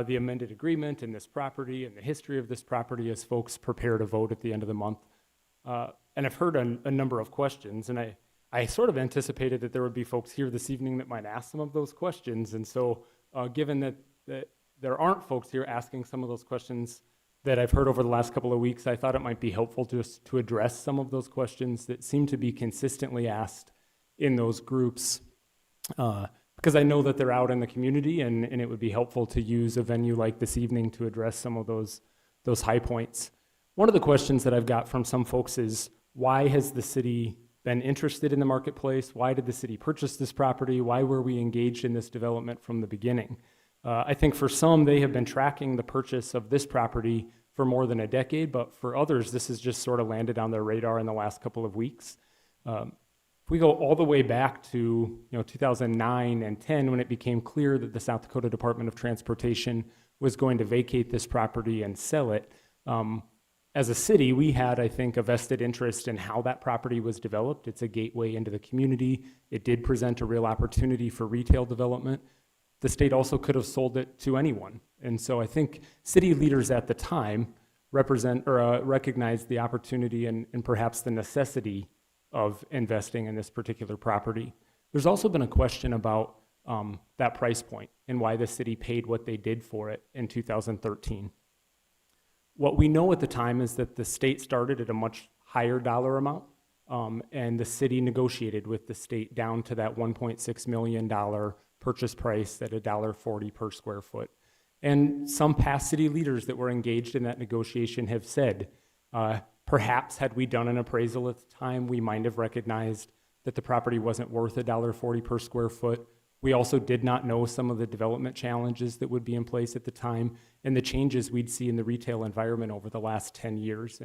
the amended agreement and this property and the history of this property as folks prepare to vote at the end of the month. And I've heard a number of questions, and I sort of anticipated that there would be folks here this evening that might ask some of those questions. And so given that there aren't folks here asking some of those questions that I've heard over the last couple of weeks, I thought it might be helpful to address some of those questions that seem to be consistently asked in those groups, because I know that they're out in the community, and it would be helpful to use a venue like this evening to address some of those high points. One of the questions that I've got from some folks is, why has the city been interested in the marketplace? Why did the city purchase this property? Why were we engaged in this development from the beginning? I think for some, they have been tracking the purchase of this property for more than a decade, but for others, this has just sort of landed on their radar in the last couple of weeks. If we go all the way back to 2009 and 10, when it became clear that the South Dakota Department of Transportation was going to vacate this property and sell it, as a city, we had, I think, a vested interest in how that property was developed. It's a gateway into the community. It did present a real opportunity for retail development. The state also could have sold it to anyone. And so I think city leaders at the time recognized the opportunity and perhaps the necessity of investing in this particular property. There's also been a question about that price point and why the city paid what they did for it in 2013. What we know at the time is that the state started at a much higher dollar amount, and the city negotiated with the state down to that $1.6 million purchase price at $1.40 per square foot. And some past city leaders that were engaged in that negotiation have said, perhaps had we done an appraisal at the time, we might have recognized that the property wasn't worth $1.40 per square foot. We also did not know some of the development challenges that would be in place at the time and the changes we'd see in the retail environment over the last 10 years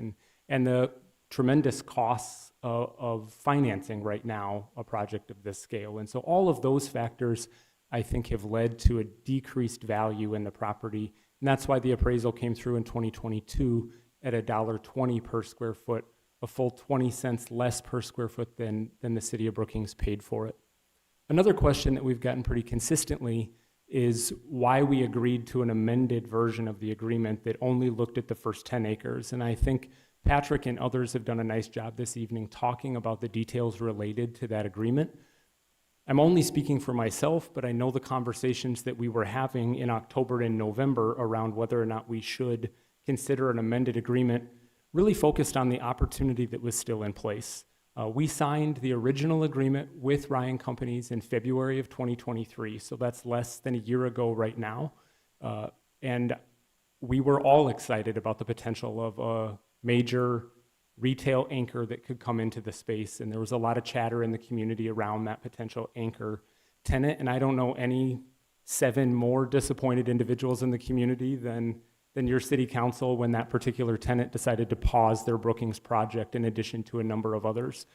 and the tremendous costs of financing right now a project of this scale. And so all of those factors, I think, have led to a decreased value in the property. And that's why the appraisal came through in 2022 at $1.20 per square foot, a full 20 cents less per square foot than the city of Brookings paid for it. Another question that we've gotten pretty consistently is why we agreed to an amended version of the agreement that only looked at the first 10 acres. And I think Patrick and others have done a nice job this evening talking about the details related to that agreement. I'm only speaking for myself, but I know the conversations that we were having in October and November around whether or not we should consider an amended agreement really focused on the opportunity that was still in place. We signed the original agreement with Ryan Companies in February of 2023, so that's less than a year ago right now. And we were all excited about the potential of a major retail anchor that could come into the space, and there was a lot of chatter in the community around that potential anchor tenant, and I don't know any 7 more disappointed individuals in the community than your city council when that particular tenant decided to pause their Brookings project in addition to a number of others.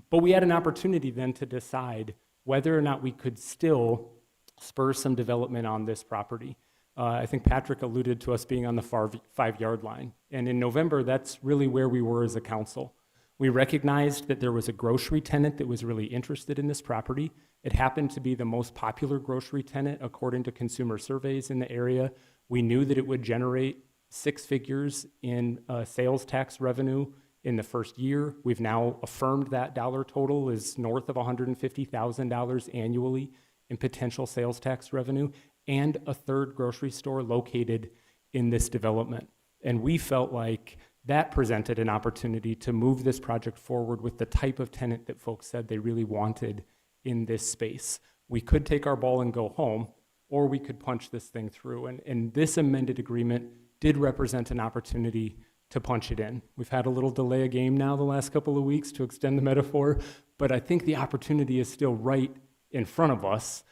But we had an opportunity then to decide whether or not we could still spur some development on this property. I think Patrick alluded to us being on the 5-yard line. And in November, that's really where we were as a council. We recognized that there was a grocery tenant that was really interested in this property. It happened to be the most popular grocery tenant according to consumer surveys in the area. We knew that it would generate 6 figures in sales tax revenue in the first year. We've now affirmed that dollar total is north of $150,000 annually in potential sales tax revenue, and a third grocery store located in this development. And we felt like that presented an opportunity to move this project forward with the type of tenant that folks said they really wanted in this space. We could take our ball and go home, or we could punch this thing through. And this amended agreement did represent an opportunity to punch it in. We've had a little delay of game now the last couple of weeks, to extend the metaphor, but I think the opportunity is still right in front of us,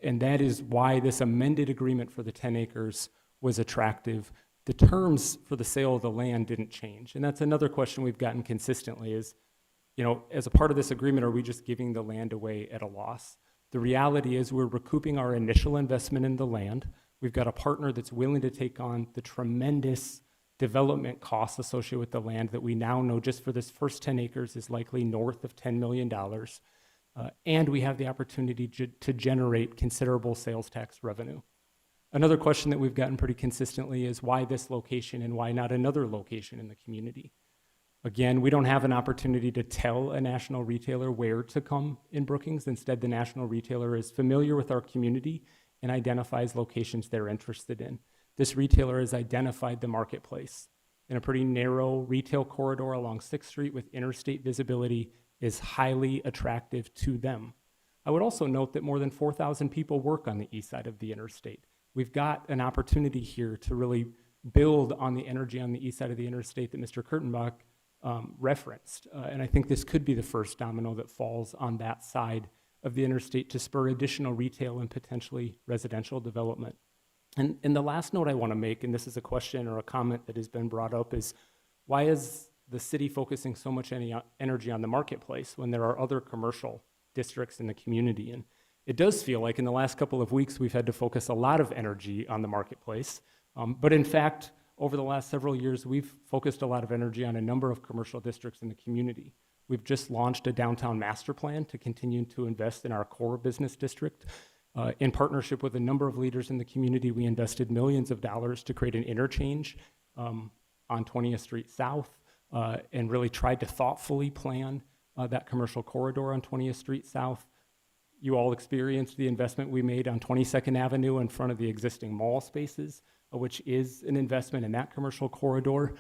and that is why this amended agreement for the 10 acres was attractive. The terms for the sale of the land didn't change, and that's another question we've gotten consistently is, as a part of this agreement, are we just giving the land away at a loss? The reality is we're recouping our initial investment in the land. We've got a partner that's willing to take on the tremendous development costs associated with the land that we now know just for this first 10 acres is likely north of $10 million. And we have the opportunity to generate considerable sales tax revenue. Another question that we've gotten pretty consistently is why this location and why not another location in the community? Again, we don't have an opportunity to tell a national retailer where to come in Brookings. Instead, the national retailer is familiar with our community and identifies locations they're interested in. This retailer has identified the marketplace in a pretty narrow retail corridor along 6th Street with interstate visibility is highly attractive to them. I would also note that more than 4,000 people work on the east side of the interstate. We've got an opportunity here to really build on the energy on the east side of the interstate that Mr. Kurtenbach referenced. And I think this could be the first domino that falls on that side of the interstate to spur additional retail and potentially residential development. And the last note I want to make, and this is a question or a comment that has been brought up, is why is the city focusing so much energy on the marketplace when there are other commercial districts in the community? And it does feel like in the last couple of weeks we've had to focus a lot of energy on the marketplace. But in fact, over the last several years, we've focused a lot of energy on a number of commercial districts in the community. We've just launched a downtown master plan to continue to invest in our core business district. In partnership with a number of leaders in the community, we invested millions of dollars to create an interchange on 20th Street South and really tried to thoughtfully plan that commercial corridor on 20th Street South. You all experienced the investment we made on 22nd Avenue in front of the existing mall spaces, which is an investment in that commercial corridor.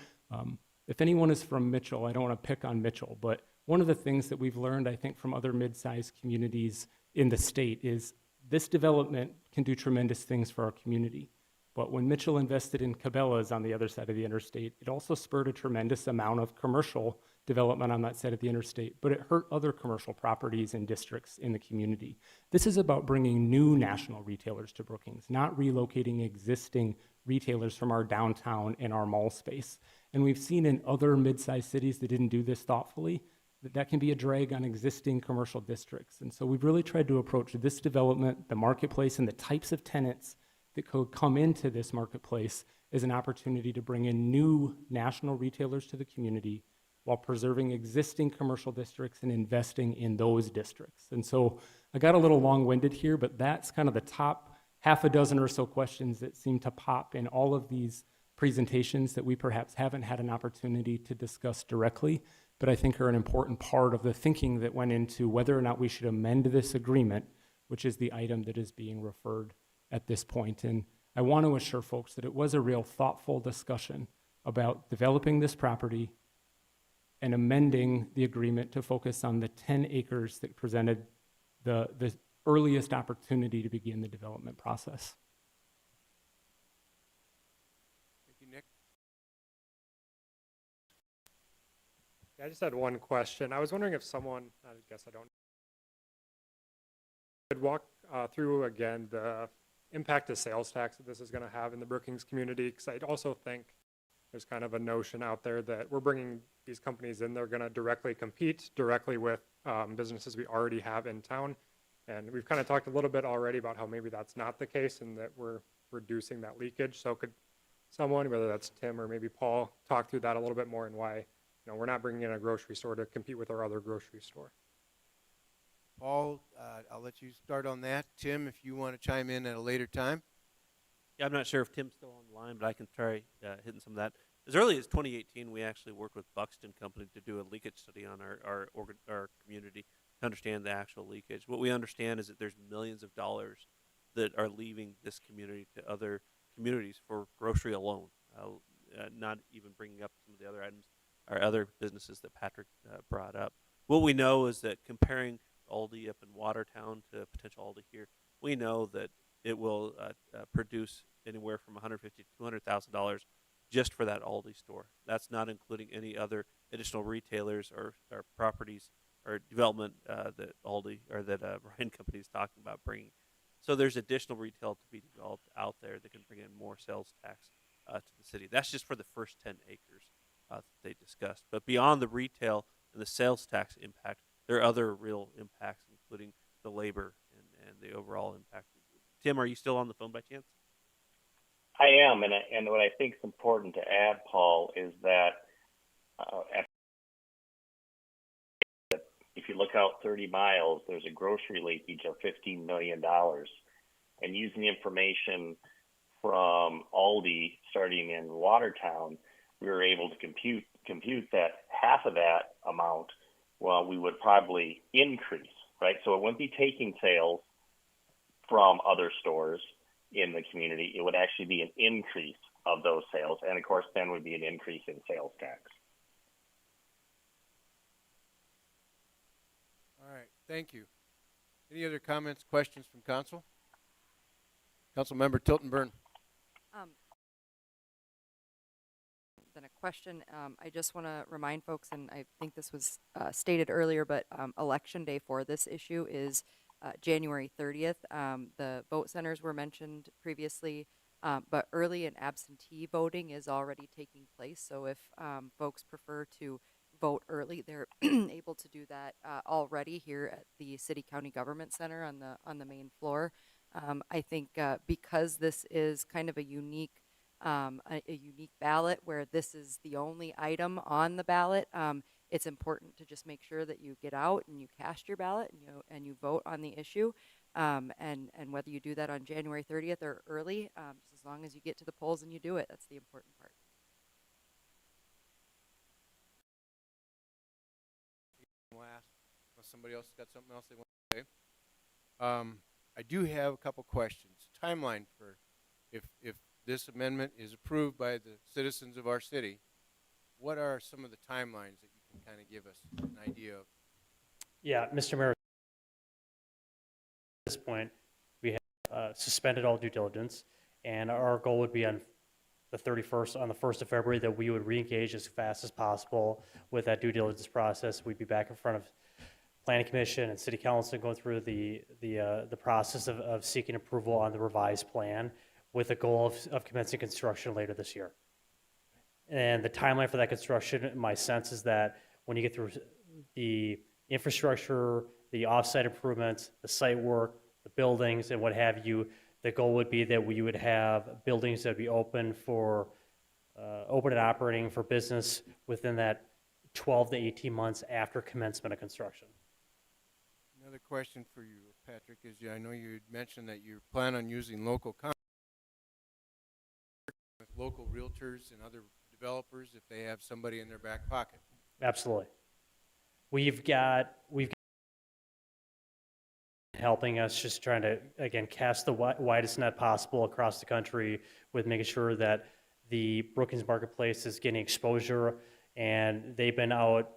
If anyone is from Mitchell, I don't want to pick on Mitchell, but one of the things that we've learned, I think, from other mid-sized communities in the state is this development can do tremendous things for our community. But when Mitchell invested in Cabela's on the other side of the interstate, it also spurred a tremendous amount of commercial development on that side of the interstate, but it hurt other commercial properties and districts in the community. This is about bringing new national retailers to Brookings, not relocating existing retailers from our downtown and our mall space. And we've seen in other mid-sized cities that didn't do this thoughtfully, that can be a drag on existing commercial districts. And so we've really tried to approach this development, the marketplace, and the types of tenants that could come into this marketplace as an opportunity to bring in new national retailers to the community while preserving existing commercial districts and investing in those districts. And so I got a little long-winded here, but that's kind of the top half a dozen or so questions that seem to pop in all of these presentations that we perhaps haven't had an opportunity to discuss directly, but I think are an important part of the thinking that went into whether or not we should amend this agreement, which is the item that is being referred at this point. And I want to assure folks that it was a real thoughtful discussion about developing this property and amending the agreement to focus on the 10 acres that presented the earliest opportunity to begin the development process. Thank you, Nick. I just had one question. I was wondering if someone, I guess I don't, could walk through again the impact of sales tax that this is going to have in the Brookings community, because I also think there's kind of a notion out there that we're bringing these companies in, they're going to directly compete directly with businesses we already have in town. And we've kind of talked a little bit already about how maybe that's not the case and that we're reducing that leakage. So could someone, whether that's Tim or maybe Paul, talk through that a little bit more and why, we're not bringing in a grocery store to compete with our other grocery store? Paul, I'll let you start on that. Tim, if you want to chime in at a later time. Yeah, I'm not sure if Tim's still on the line, but I can try hitting some of that. As early as 2018, we actually worked with Buxton Company to do a leakage study on our community to understand the actual leakage. What we understand is that there's millions of dollars that are leaving this community to other communities for grocery alone, not even bringing up some of the other items or other businesses that Patrick brought up. What we know is that comparing Aldi up in Watertown to potential Aldi here, we know that it will produce anywhere from $150,000 to $200,000 just for that Aldi store. That's not including any other additional retailers or properties or development that Aldi or that Ryan Company is talking about bringing. So there's additional retail to be developed out there that can bring in more sales tax to the city. That's just for the first 10 acres that they discussed. But beyond the retail and the sales tax impact, there are other real impacts, including the labor and the overall impact. Tim, are you still on the phone by chance? I am, and what I think is important to add, Paul, is that if you look out 30 miles, there's a grocery leakage of $15 million. And using the information from Aldi starting in Watertown, we were able to compute that half of that amount, well, we would probably increase, right? So it wouldn't be taking sales from other stores in the community. It would actually be an increase of those sales. And of course, then would be an increase in sales tax. All right, thank you. Any other comments, questions from council? Councilmember Tilton-Burn. Then a question. I just want to remind folks, and I think this was stated earlier, but election day for this issue is January 30th. The vote centers were mentioned previously, but early and absentee voting is already taking place. So if folks prefer to vote early, they're able to do that already here at the City County Government Center on the main floor. I think because this is kind of a unique ballot where this is the only item on the ballot, it's important to just make sure that you get out and you cast your ballot and you vote on the issue. And whether you do that on January 30th or early, just as long as you get to the polls and you do it, that's the important part. Last, unless somebody else has got something else they want to say. I do have a couple questions. Timeline for if this amendment is approved by the citizens of our city, what are some of the timelines that you can kind of give us an idea of? Yeah, Mr. Mayor, at this point, we have suspended all due diligence, And our goal would be on the 31st, on the 1st of February, that we would reengage as fast as possible with that due diligence process. We'd be back in front of Planning Commission and City Council, going through the process of seeking approval on the revised plan with a goal of commencing construction later this year. And the timeline for that construction, my sense is that when you get through the infrastructure, the off-site improvements, the site work, the buildings, and what have you, the goal would be that we would have buildings that would be open and operating for business within that 12 to 18 months after commencement of construction. Another question for you, Patrick, is I know you had mentioned that you plan on using local with local realtors and other developers if they have somebody in their back pocket. Absolutely. We've got helping us, just trying to, again, cast the widest net possible across the country with making sure that the Brookings marketplace is getting exposure, and they've been out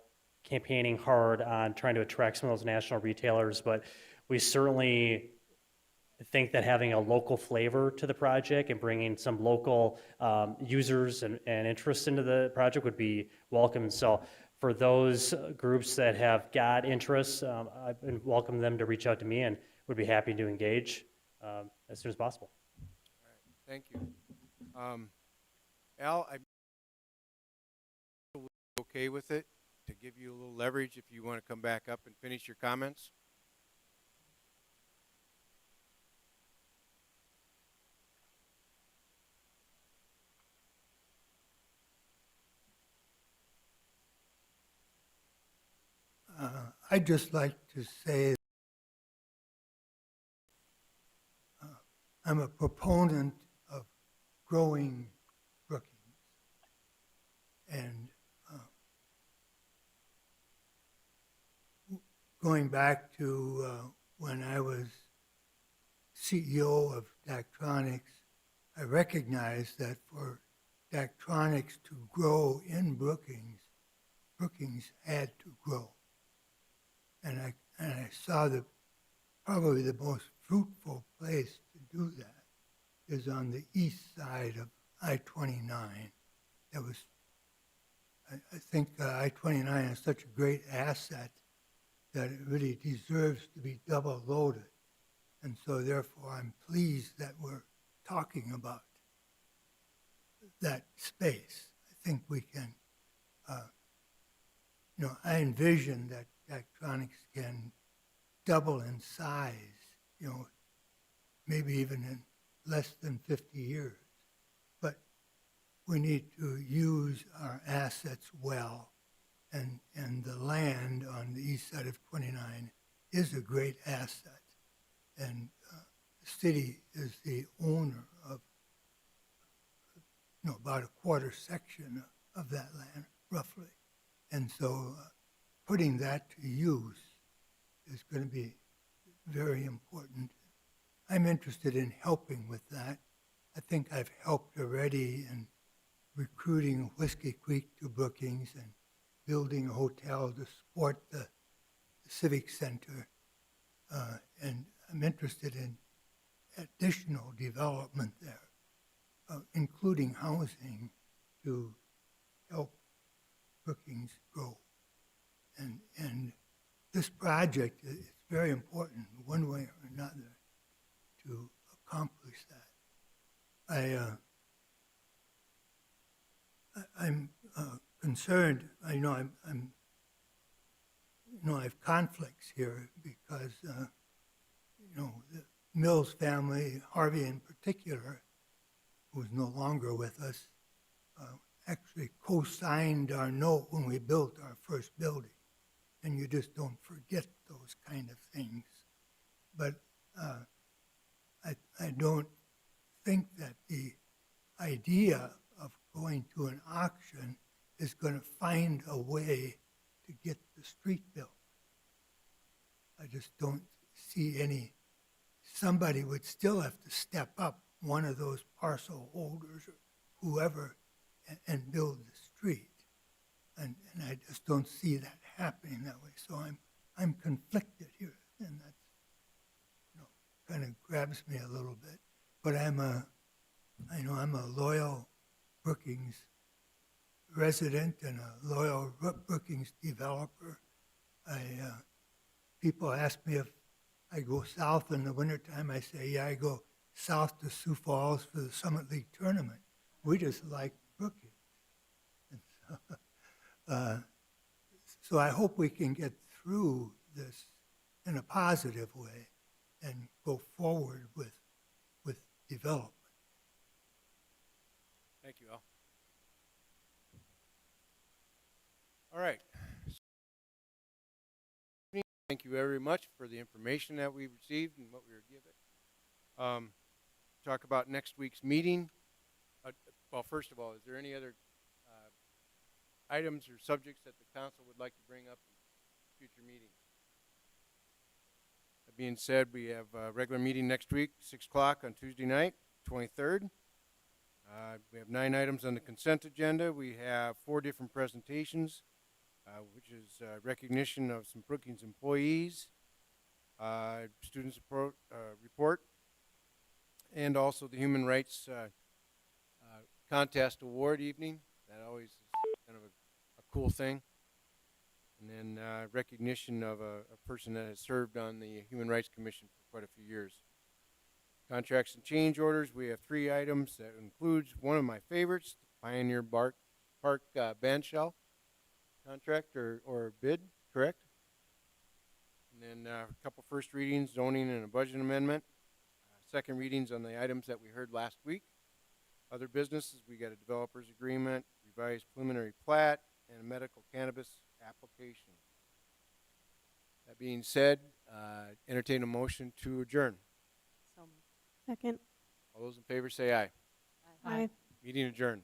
campaigning hard on trying to attract some of those national retailers, but we certainly think that having a local flavor to the project and bringing some local users and interest into the project would be welcome. So for those groups that have got interest, I welcome them to reach out to me, and would be happy to engage as soon as possible. All right, thank you. Al, I'm okay with it to give you a little leverage if you want to come back up and finish your comments. I'd just like to say I'm a proponent of growing Brookings. And going back to when I was CEO of Daktronics, I recognized that for Daktronics to grow in Brookings, Brookings had to grow. And I saw that probably the most fruitful place to do that is on the east side of I-29. That was, I think I-29 is such a great asset that it really deserves to be double loaded. And so therefore I'm pleased that we're talking about that space. I think we can, I envision that Daktronics can double in size, maybe even in less than 50 years. But we need to use our assets well, and the land on the east side of 29 is a great asset. And the city is the owner of, about a quarter section of that land, roughly. And so putting that to use is going to be very important. I'm interested in helping with that. I think I've helped already in recruiting Whiskey Creek to Brookings and building a hotel to support the Civic Center. And I'm interested in additional development there, including housing, to help Brookings grow. And this project is very important, one way or another, to accomplish that. I'm concerned. I have conflicts here because the Mills family, Harvey in particular, who is no longer with us, actually co-signed our note when we built our first building. And you just don't forget those kind of things. But I don't think that the idea of going to an auction is going to find a way to get the street built. I just don't see any. Somebody would still have to step up, one of those parcel holders or whoever, and build the street. And I just don't see that happening that way. So I'm conflicted here, and that's kind of grabs me a little bit. But I'm a I know I'm a loyal Brookings resident and a loyal Brookings developer. People ask me if I go south in the wintertime. I say, yeah, I go south to Sioux Falls for the Summit League tournament. We just like Brookings. And so I hope we can get through this in a positive way and go forward with development. Thank you, Al. All right. Thank you very much for the information that we received and what we were given. Talk about next week's meeting. Well, first of all, is there any other items or subjects that the council would like to bring up in future meetings? That being said, we have a regular meeting next week, 6 o'clock on Tuesday night, 23rd. We have 9 items on the consent agenda. We have 4 different presentations, which is recognition of some Brookings employees, students report, and also the Human Rights Contest Award evening. That always is kind of a cool thing. And then recognition of a person that has served on the Human Rights Commission for quite a few years. Contracts and change orders, we have 3 items. That includes one of my favorites, the Pioneer Park band shell contract or bid, correct? And then a couple first readings, zoning and a budget amendment. Second readings on the items that we heard last week. Other businesses, we got a developer's agreement, revised preliminary plat, and a medical cannabis application. That being said, entertain a motion to adjourn. So moved. Second. All those in favor say aye. Aye. Meeting adjourned.